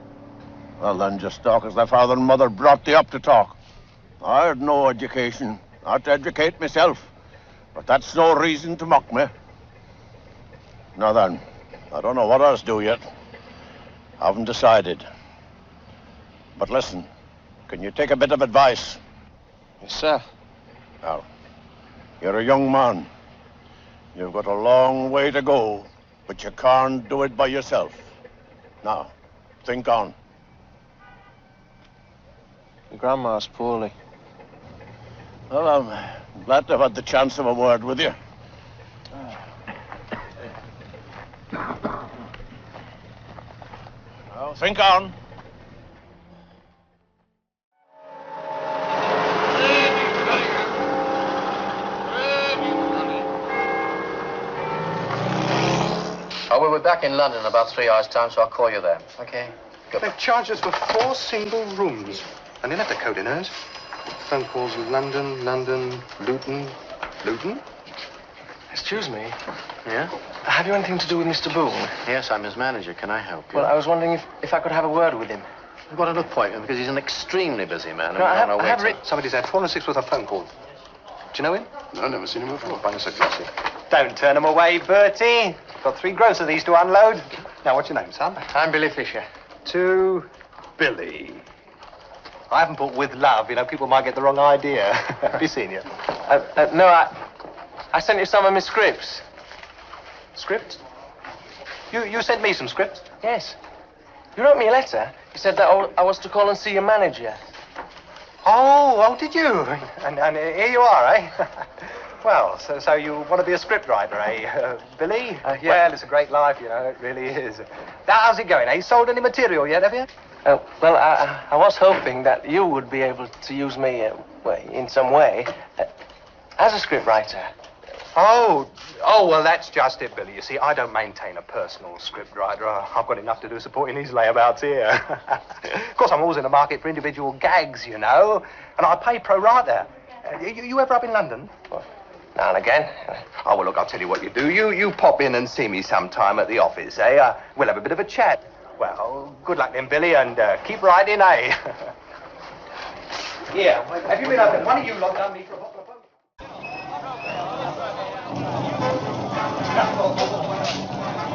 Well, then, just talk as thy father and mother brought thee up to talk. I had no education. I had to educate myself. But that's no reason to mock me. Now then, I don't know what else to do yet. I haven't decided. But listen, can you take a bit of advice? Yes, sir. Now, you're a young man. You've got a long way to go, but you can't do it by yourself. Now, think on. Your grandma's poorly. Well, I'm glad to have had the chance of a word with you. Now, think on. We'll be back in London in about 3 hours' time, so I'll call you there. Okay? Good. They've charged us for 4 single rooms. And they left a code in hers. Phone calls in London, Luton. Luton? Excuse me. Yeah? Have you anything to do with Mr. Boone? Yes, I'm his manager. Can I help you? Well, I was wondering if I could have a word with him. We've got an appointment because he's an extremely busy man. No, I have written. Somebody's had 4 and 6 worth of phone calls. Do you know him? No, never seen him before. Find us a classy. Don't turn them away, Bertie. Got 3 gross of these to unload. Now, what's your name, son? I'm Billy Fisher. To Billy. I haven't put with love, you know, people might get the wrong idea. Have you seen you? No, I sent you some of my scripts. Scripts? You sent me some scripts? Yes. You wrote me a letter. You said that I was to call and see your manager. Oh, did you? And here you are, eh? Well, so you want to be a scriptwriter, eh, Billy? Yeah. Well, it's a great life, you know, it really is. Now, how's it going, eh? You sold any material yet, have you? Well, I was hoping that you would be able to use me, in some way, as a scriptwriter. Oh, well, that's just it, Billy. You see, I don't maintain a personal scriptwriter. I've got enough to do supporting these layabouts here. Of course, I'm always in the market for individual gags, you know, and I pay pro rata. You ever up in London? Well, now and again. Oh, well, look, I'll tell you what you do. You pop in and see me sometime at the office, eh? We'll have a bit of a chat. Well, good luck then, Billy, and keep writing, eh? Yeah, have you been up there? One of you lot done me for a bottle of both.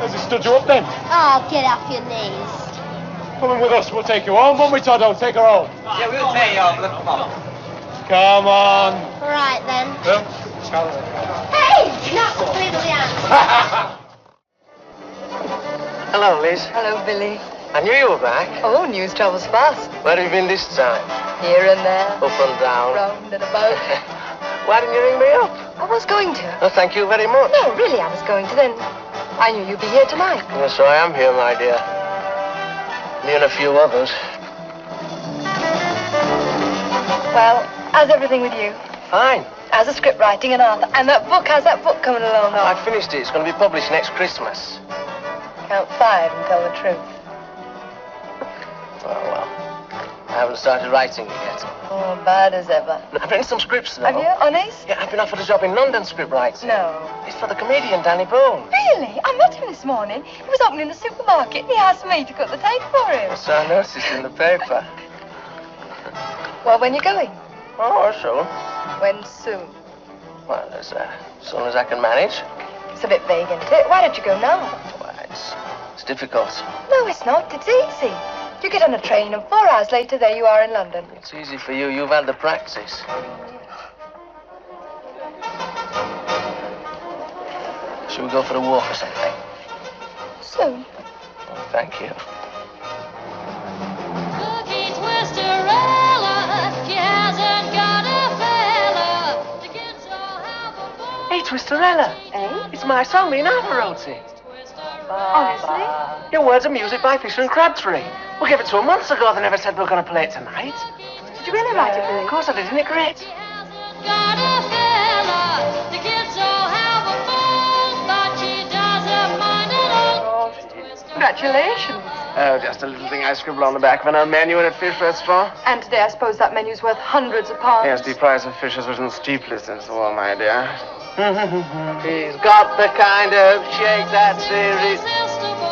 Has he stood you up then? Oh, get off your knees. Coming with us, we'll take you home, won't we, Toto? Take her home. Yeah, we'll take you home. Come on. Come on. Right, then. Yeah. Hey, not little Jan. Hello, Liz. Hello, Billy. I knew you were back. Oh, news travels fast. Where have you been this time? Here and there. Up and down. Round and about. Why didn't you ring me up? I was going to. Oh, thank you very much. No, really, I was going to. Then I knew you'd be here tonight. Yes, I am here, my dear. Me and a few others. Well, how's everything with you? Fine. How's the script writing and Arthur? And that book, how's that book coming along? I finished it. It's going to be published next Christmas. Count 5 and tell the truth. Well. haven't started writing it yet. Oh, bad as ever. I've written some scripts, though. Have you? Honest? Yeah, I've been offered a job in London script writing. No. It's for the comedian Danny Boone. Really? I met him this morning. He was opening the supermarket and he asked me to cut the tape for him. So I noticed in the paper. Well, when you going? Oh, soon. When soon? Well, as soon as I can manage. It's a bit vague, isn't it? Why don't you go now? Well, it's difficult. No, it's not. It's easy. You get on a train and 4 hours later, there you are in London. It's easy for you. You've had the practice. Should we go for a walk or something? Soon. Oh, thank you. Hey, Twisterella. Eh? It's my song, me and Arthur wrote it. Honestly? Your words and music by Fisher and Crabtree. We gave it to them months ago. They never said we were going to play it tonight. Did you really write it, Billy? Of course I did. Isn't it great? Congratulations. Oh, just a little thing I scribbled on the back of an old menu in a fish restaurant. And today I suppose that menu's worth hundreds of pounds. Yes, the price of fish has risen steeply since the war, my dear. He's got the kind of shake that's irresistible.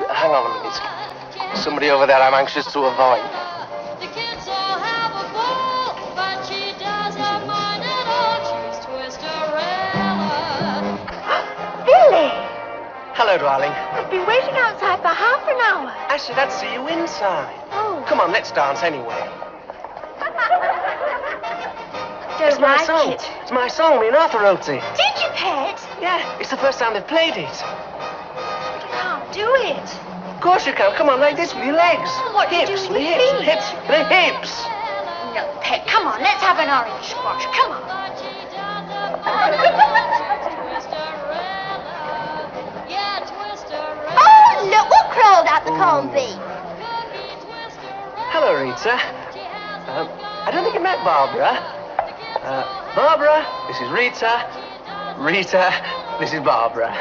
Hang on a minute. Somebody over there I'm anxious to avoid. Billy! Hello, darling. I've been waiting outside for half an hour. I said I'd see you inside. Oh. Come on, let's dance anyway. Don't It's my like song. it. It's my song. Me and Arthur wrote it. Did you, Pet? Yeah, it's the first time they've played it. I can't do it. Of course you can. Come on, like this with your legs. What do you hips, do with the your hips, feet? hips, the hips. No, Pet, come on, let's have an orange squash. Come on. Oh, look what crawled out the corned beef. Hello, Rita. I don't think you met Barbara. Barbara, this is Rita. Rita, this is Barbara.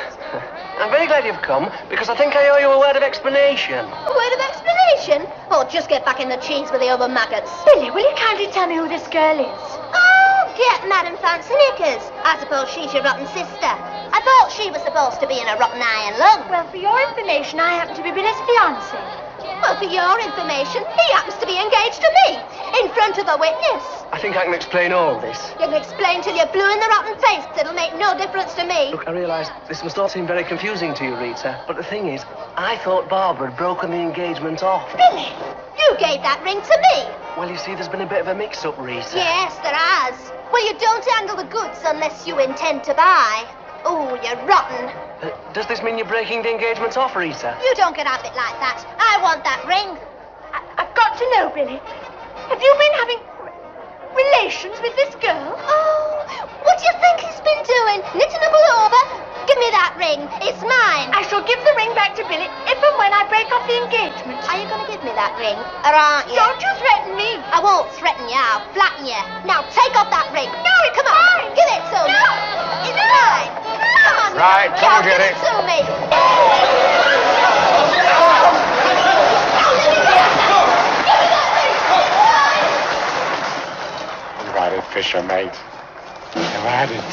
I'm very glad you've come, because I think I owe you a word of explanation. A word of explanation? Oh, just get back in the cheese with the other maggots. Billy, will you kindly tell me who this girl is? Oh, get Madam Fancy Knickers. I suppose she's your rotten sister. I thought she was supposed to be in a rotten iron lung. Well, for your information, I happen to be Billy's fiancé. Well, for your information, he happens to be engaged to me, in front of a witness. I think I can explain all this. You can explain till you're blue in the rotten face. It'll make no difference to me. Look, I realise this must all seem very confusing to you, Rita, but the thing is, I thought Barbara had broken the engagement off. Billy, you gave that ring to me. Well, you see, there's been a bit of a mix-up, Rita. Yes, there has. Well, you don't handle the goods unless you intend to buy. Oh, you're rotten. Does this mean you're breaking the engagement off, Rita? You don't get at it like that. I want that ring. I've got to know, Billy. Have you been having relations with this girl? Oh, what do you think he's been doing? Knitting a pullover? Give me that ring. It's mine. I shall give the ring back to Billy if and when I break off the engagement. Are you going to give me that ring? Or aren't you? Don't you threaten me. I won't threaten you. I'll flatten you. Now take off that ring. No, it's Come on. mine. Give it to me. It's mine. Come on. Right, now. come on, Give get it it. to me. You had it, Fisher, mate. You had it.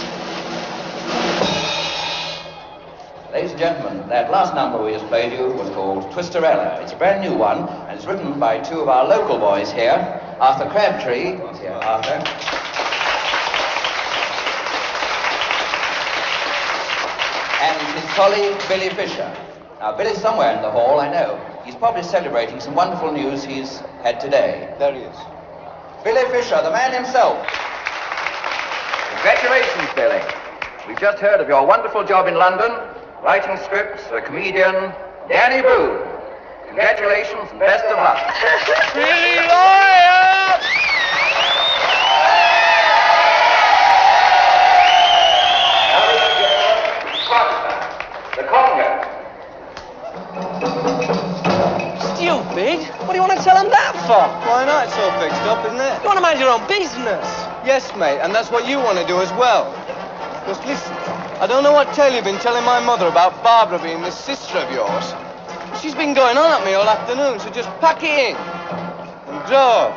Ladies and gentlemen, that last number we just played you was called Twisterella. It's a brand new one, and it's written by two of our local boys here, Arthur Crabtree. Here, Arthur. And his colleague, Billy Fisher. Now, Billy's somewhere in the hall, I know. He's probably celebrating some wonderful news he's had today. There he is. Billy Fisher, the man himself. Congratulations, Billy. We've just heard of your wonderful job in London, writing scripts for comedian Danny Boone. Congratulations and best of luck. Billy Lawyer! The Congo. Stupid! What do you want to tell them that for? Why not? It's all fixed up, isn't it? You want to mind your own business. Yes, mate, and that's what you want to do as well. Just listen, I don't know what tale you've been telling my mother about Barbara being this sister of yours. She's been going on at me all afternoon, so just pack it in. And draw.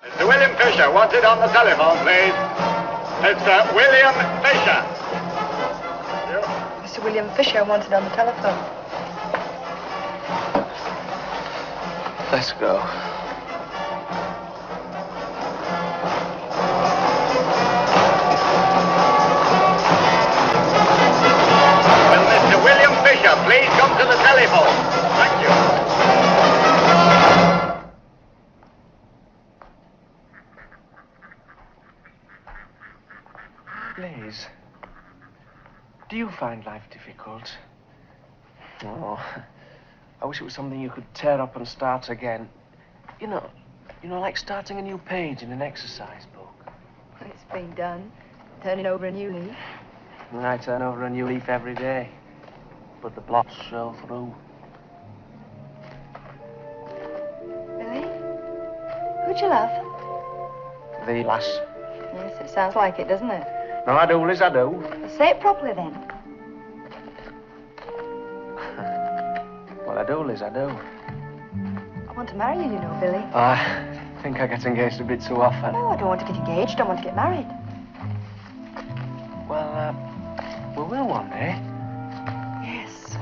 Mr. William Fisher, wanted on the telephone, please. Mr. William Fisher. Mr. William Fisher wanted on the telephone. Let's go. Will Mr. William Fisher please come to the telephone? Thank you. Please, do you find life difficult? Oh, I wish it was something you could tear up and start again. You know, like starting a new page in an exercise book. It's been done. Turning over a new leaf. I turn over a new leaf every day, but the blots show through. Billy? Who'd you love? The lass. Yes, it sounds like it, doesn't it? No, I do, Liz, I do. Well, say it properly, then. Well, I do, Liz, I do. I want to marry you, you know, Billy. I think I get engaged a bit too often. No, I don't want to get engaged. I want to get married. Well, we will one day. Yes.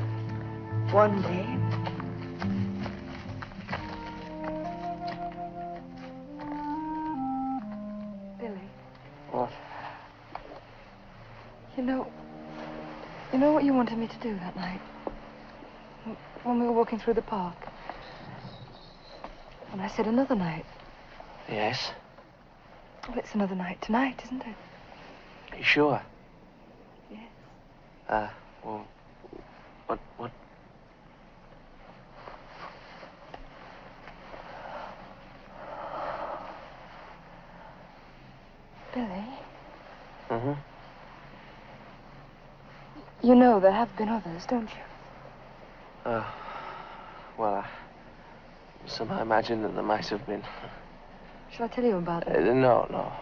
One day. Billy. What? You know what you wanted me to do that night? When we were walking through the park. And I said another night. Yes? Well, it's another night tonight, isn't it? Are you sure? Yes. Well, what? Billy, Mm-hmm. you know there have been others, don't you? Well, I somehow imagined that there might have been. Shall I tell you about them? No.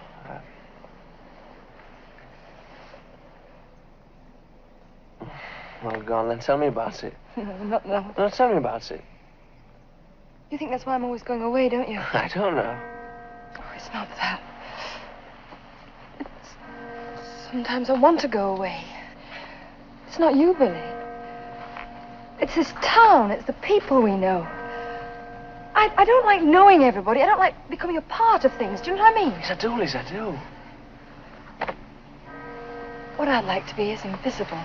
Well, go on, then tell me about it. Not now. No, tell me about it. You think that's why I'm always going away, don't you? I don't know. Oh, it's not that. Sometimes I want to go away. It's not you, Billy. It's this town. It's the people we know. I don't like knowing everybody. I don't like becoming a part of things. Do you know what I mean? Yes, I do, Liz, I do. What I'd like to be is invisible.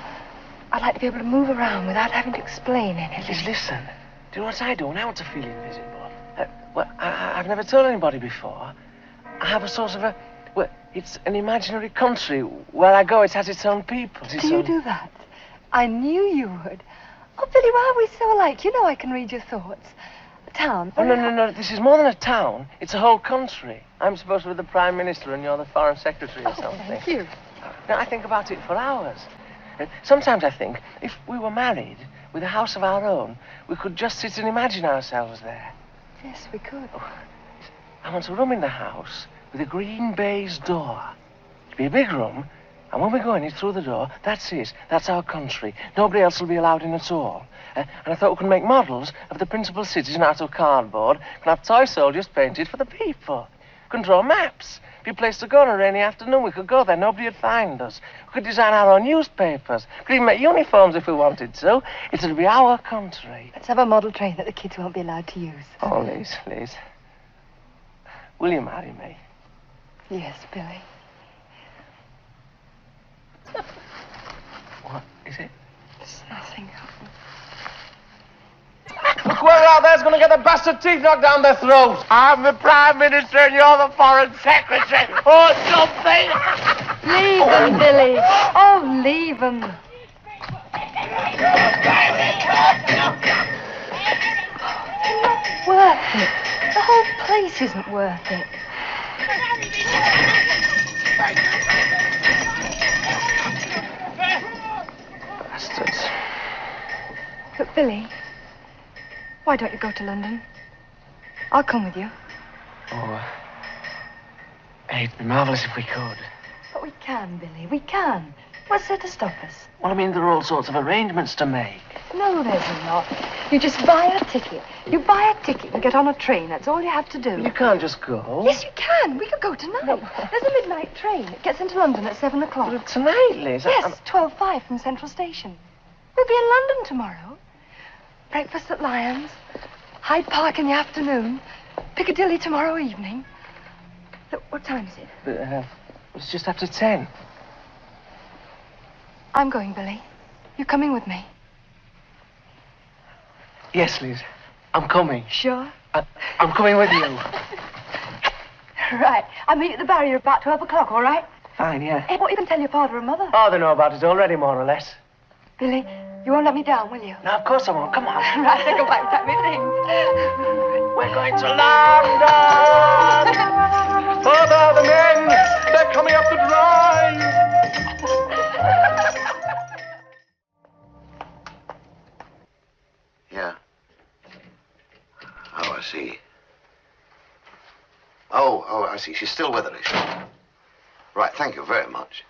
I'd like to be able to move around without having to explain anything. Liz, listen. Do you know what I do when I want to feel invisible? I've never told anybody before. I have a sort of it's an imaginary country. Where I go, it has its own people. Do you do that? I knew you would. Oh, Billy, why are we so alike? You know I can read your thoughts. A town. Oh, no. This is more than a town. It's a whole country. I'm supposed to be the Prime Minister and you're the Foreign Secretary or something. Thank you. Now, I think about it for hours. Sometimes I think if we were married with a house of our own, we could just sit and imagine ourselves there. Yes, we could. I want a room in the house with a green baize door. It'd be a big room, and when we go in it through the door, that's it. That's our country. Nobody else will be allowed in at all. And I thought we could make models of the principal cities out of cardboard. We could have toy soldiers painted for the people. We could draw maps. Be a place to go on a rainy afternoon. We could go there. Nobody would find us. We could design our own newspapers. We could even make uniforms if we wanted to. It'll be our country. Let's have a model train that the kids won't be allowed to use. Oh, Liz. Will you marry me? Yes, Billy. What is it? It's nothing. Look, whoever out there's going to get the bastard teeth knocked down their throat. I'm the Prime Minister and you're the Foreign Secretary or something. Leave them, Billy. Oh, leave them. It's not worth it. The whole place isn't worth it. Bastards. But, Billy, why don't you go to London? I'll come with you. Oh, it'd be marvellous if we could. But We can, Billy, we can. What's there to stop us? Well, I mean, there are all sorts of arrangements to make. No, there's not. You just buy a ticket. You buy a ticket and get on a train. That's all you have to do. You can't just go. Yes, you can. We could go tonight. There's a midnight train. It gets into London at 7 o'clock. Well, tonight, Liz? Yes, 12:05 from Central Station. We'll be in London tomorrow. Breakfast at Lyons. Hyde Park in the afternoon. Piccadilly tomorrow evening. Look, what time is it? It's just after 10. I'm going, Billy. You coming with me? Yes, Liz. I'm coming. Sure? I'm coming with you. Right. I'll meet you at the barrier about 12 o'clock, all right? Fine, yeah. Hey, what, you can tell your father and mother? Oh, they know about it already, more or less. Billy, you won't let me down, will you? No, of course I won't. Come on. Right, I'll go back and pack my things. We're going to London! Father, the men! They're coming up the drive! Yeah. Oh, I see. Oh, I see. She's still with her, is she? Right, thank you very much.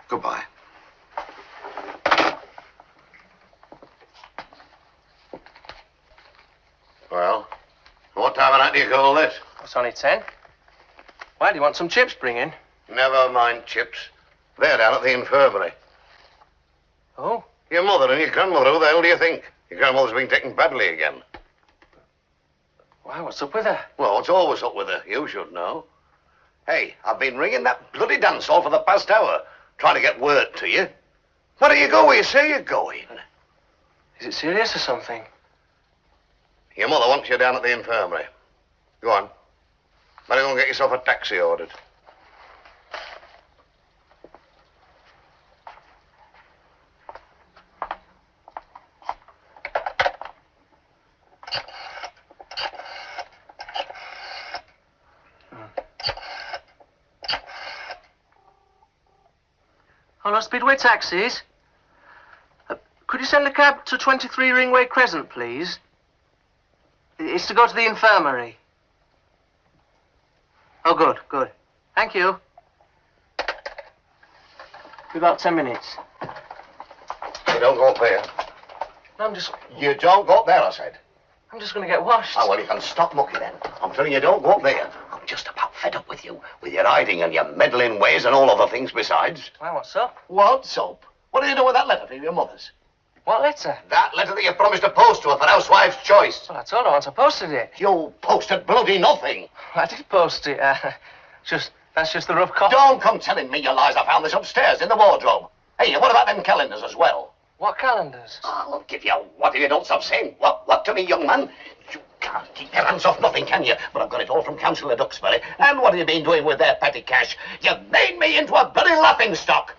Goodbye. Well, what time of night do you call this? It's only 10. Why, do you want some chips bringing? Never mind chips. They're down at the infirmary. Oh? Your mother and your grandmother, who the hell do you think? Your grandmother's been taken badly again. Why, what's up with her? Well, what's always up with her? You should know. Hey, I've been ringing that bloody dance hall for the past hour, trying to get word to you. Where do you go where you say you're going? Is it serious or something? Your mother wants you down at the infirmary. Go on. Better go and get yourself a taxi ordered. Hello, Speedway taxis. Could you send a cab to 23 Ringway Crescent, please? It's to go to the infirmary. Oh, good, good. Thank you. Be about 10 minutes. You don't go up there. No, I'm just... You don't go up there, I said. I'm just going to get washed. Oh, well, you can stop mucky then. I'm telling you, don't go up there. I'm just about fed up with you, with your hiding and your meddling ways and all other things besides. Why, what's up? What's up? What are you doing with that letter from your mother's? What letter? That letter that you promised to post to her for Housewife's Choice. Well, I told her once I posted it. You posted bloody nothing. I did post it. That's just the rough copy. Don't come telling me your lies. I found this upstairs in the wardrobe. Hey, what about them calendars as well? What calendars? I'll give you what if you don't stop saying what to me, young man. You can't keep your hands off nothing, can you? But I've got it all from Councillor Duxbury. And what have you been doing with their petty cash? You've made me into a bloody laughing stock.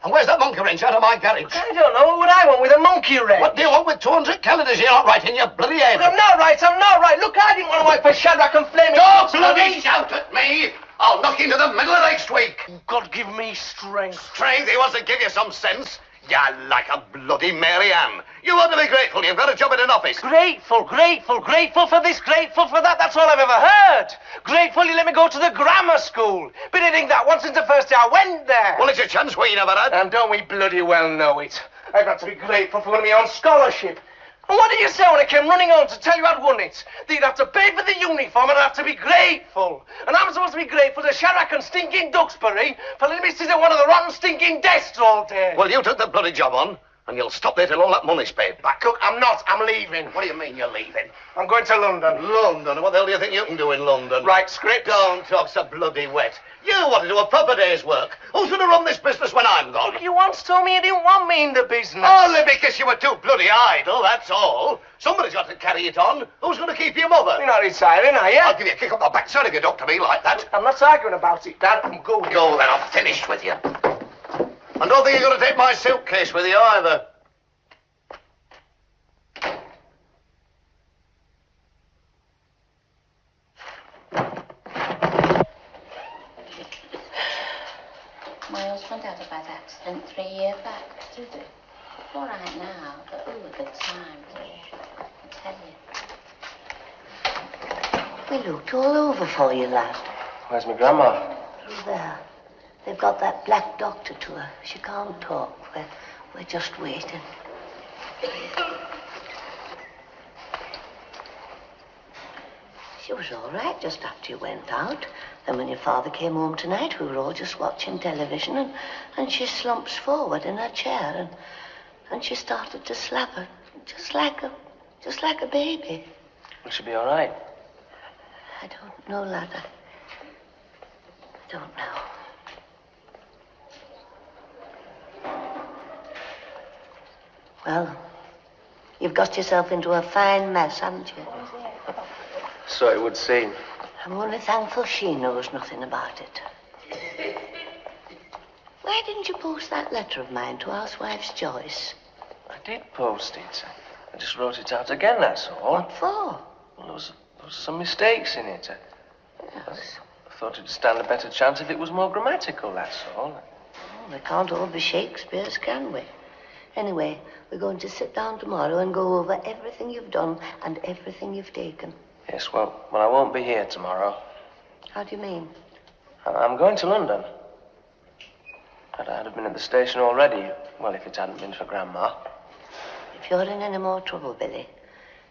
And where's that monkey wrench out of my garage? I don't know. What would I want with a monkey wrench? What do you want with 200 calendars? You're not right in your bloody head. I'm not right. I'm not right. Look, I didn't want to wipe a Shadrach and Flaming. Don't bloody shout at me. I'll knock into the middle of next week. God give me strength. Strength? He wants to give you some sense. You're like a bloody Mary Ann. You ought to be grateful you've got a job in an office. Grateful, grateful, grateful for this, grateful for that. That's all I've ever heard. Grateful you let me go to the grammar school. Been hitting that once since the first day I went there. Well, it's a chance we never had. And don't we bloody well know it. I've got to be grateful for winning my own scholarship. And what did you say when I came running home to tell you I'd won it? That you'd have to pay for the uniform and I'd have to be grateful. And I'm supposed to be grateful to Shadrach and stinking Duxbury for letting me sit at one of the rotten stinking desks all day. Well, you took the bloody job on, and you'll stop there till all that money's paid back. Look, I'm not. I'm leaving. What do you mean you're leaving? I'm going to London. London? What the hell do you think you can do in London? Write scripts. Don't talk so bloody wet. You want to do a proper day's work. Who's going to run this business when I'm gone? Look, you once told me you didn't want me in the business. Only because you were too bloody idle, that's all. Somebody's got to carry it on. Who's going to keep your mother? You're not retiring, are you? I'll give you a kick up the backside if you talk to me like that. I'm not arguing about it, Dad. I'm going. Go then, I'm finished with you. And don't think you're going to take my suitcase with you either. My husband had a bad accident 3 years back, did he? All right now, but ooh, a good time, I tell you. We looked all over for you, lad. Where's my grandma? Over there. They've got that black doctor to her. She can't talk. We're just waiting. She was all right just after you went out. Then when your father came home tonight, we were all just watching television, and she slumps forward in her chair, and she started to slap her, just like a baby. Will she be all right? I don't know, lad. I don't know. Well, you've got yourself into a fine mess, haven't you? So it would seem. I'm only thankful she knows nothing about it. Why didn't you post that letter of mine to Housewife's Joyce? I did post it. I just wrote it out again, that's all. What for? Well, there was some mistakes in it. Yes. I thought it'd stand a better chance if it was more grammatical, that's all. Oh, they can't all be Shakespeare's, can we? Anyway, we're going to sit down tomorrow and go over everything you've done and everything you've taken. Yes, well, I won't be here tomorrow. How do you mean? I'm going to London. I'd have been at the station already, well, if it hadn't been for Grandma. If you're in any more trouble, Billy,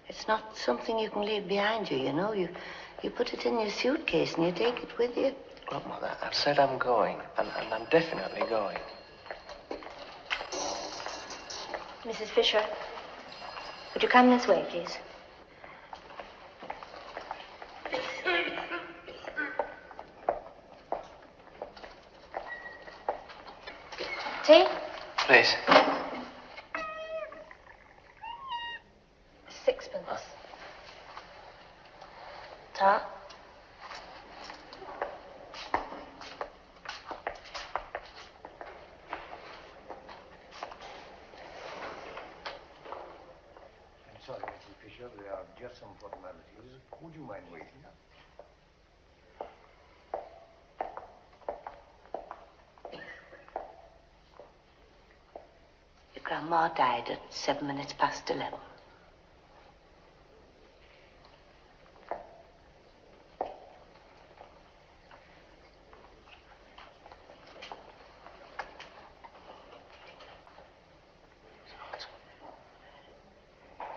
it's not something you can leave behind you, you know. You put it in your suitcase and you take it with you. Look, Mother, I've said I'm going, and I'm definitely going. Mrs. Fisher, would you come this way, please? Tea? Please. Sixpence. Ta? I'm sorry, Mrs. Fisher, there are just some formalities. Would you mind waiting? Your grandma died at 7 minutes past 11.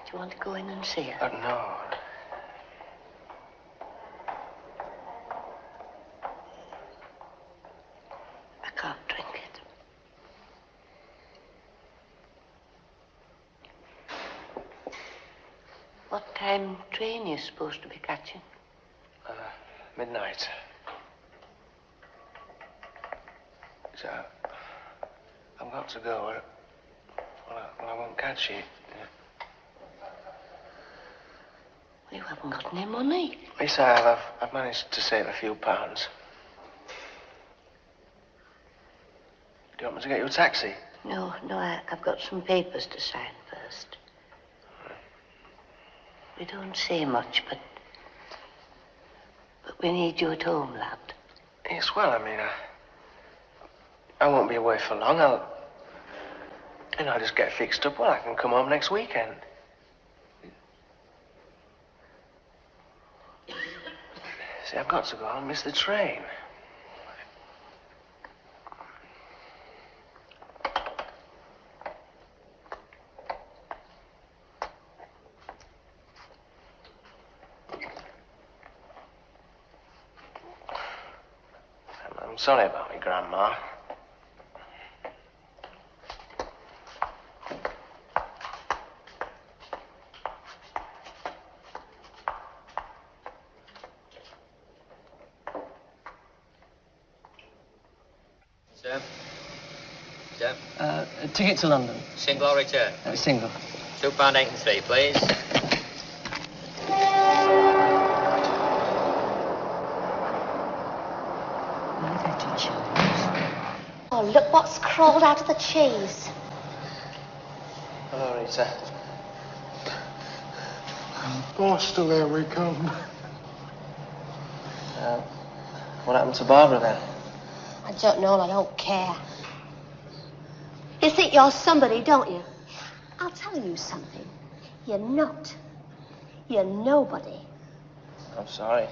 Do you want to go in and see her? No. I can't drink it. What time train are you supposed to be catching? Midnight. So, I've got to go. Well, I won't catch it. You haven't got any money. Yes, I have. I've managed to save a few pounds. Do you want me to get you a taxi? No, I've got some papers to sign first. We don't say much, but we need you at home, lad. Yes, well, I mean, I won't be away for long. I'll just get fixed up. Well, I can come home next weekend. See, I've got to go. I'll miss the train. I'm sorry about me, Grandma. Sir? Sir? A ticket to London. Single or return? Single. £2.83, please. Oh, look what's crawled out of the cheese. Hello, Rita. Boston, there we come. What happened to Barbara, then? I don't know, and I don't care. You think you're somebody, don't you? I'll tell you something. You're not. You're nobody. I'm sorry.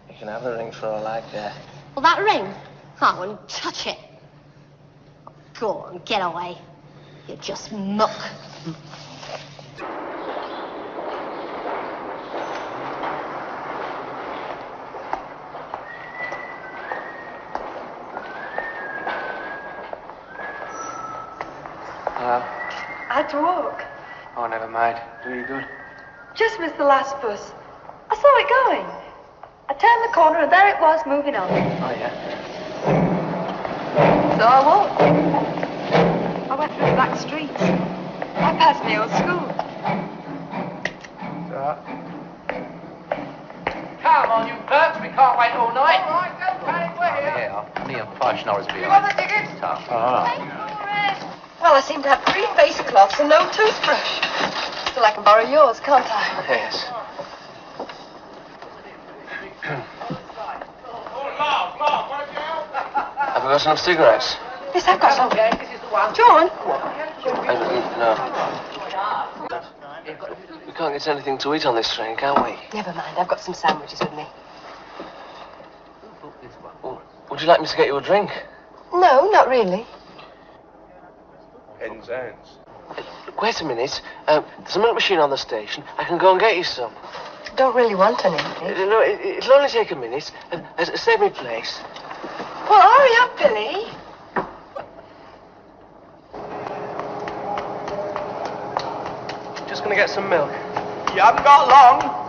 You can have the ring for all I care. Well, that ring, I wouldn't touch it. Go on, get away. You're just muck. I had to walk. Oh, never mind. Do you good? Just missed the last bus. I saw it going. I turned the corner and there it was, moving on. Oh, yeah? So I walked. I went through the back streets. I passed my old school. Come on, you blokes, we can't wait all night. All right, don't panic, we're here. Yeah, me and 5 schnorrers behind. You got the tickets? Well, I seem to have 3 face cloths and no toothbrush. Still, I can borrow yours, can't I? Yes. Have you got some cigarettes? Yes, I've got some. This is the one. John? No. We can't get anything to eat on this train, can we? Never mind, I've got some sandwiches with me. Well, would you like me to get you a drink? No, not really. Ends, ends. Wait a minute. There's a milk machine on the station. I can go and get you some. Don't really want any. No, it'll only take a minute. Save me place. Well, hurry up, Billy. Just gonna get some milk. You haven't got long.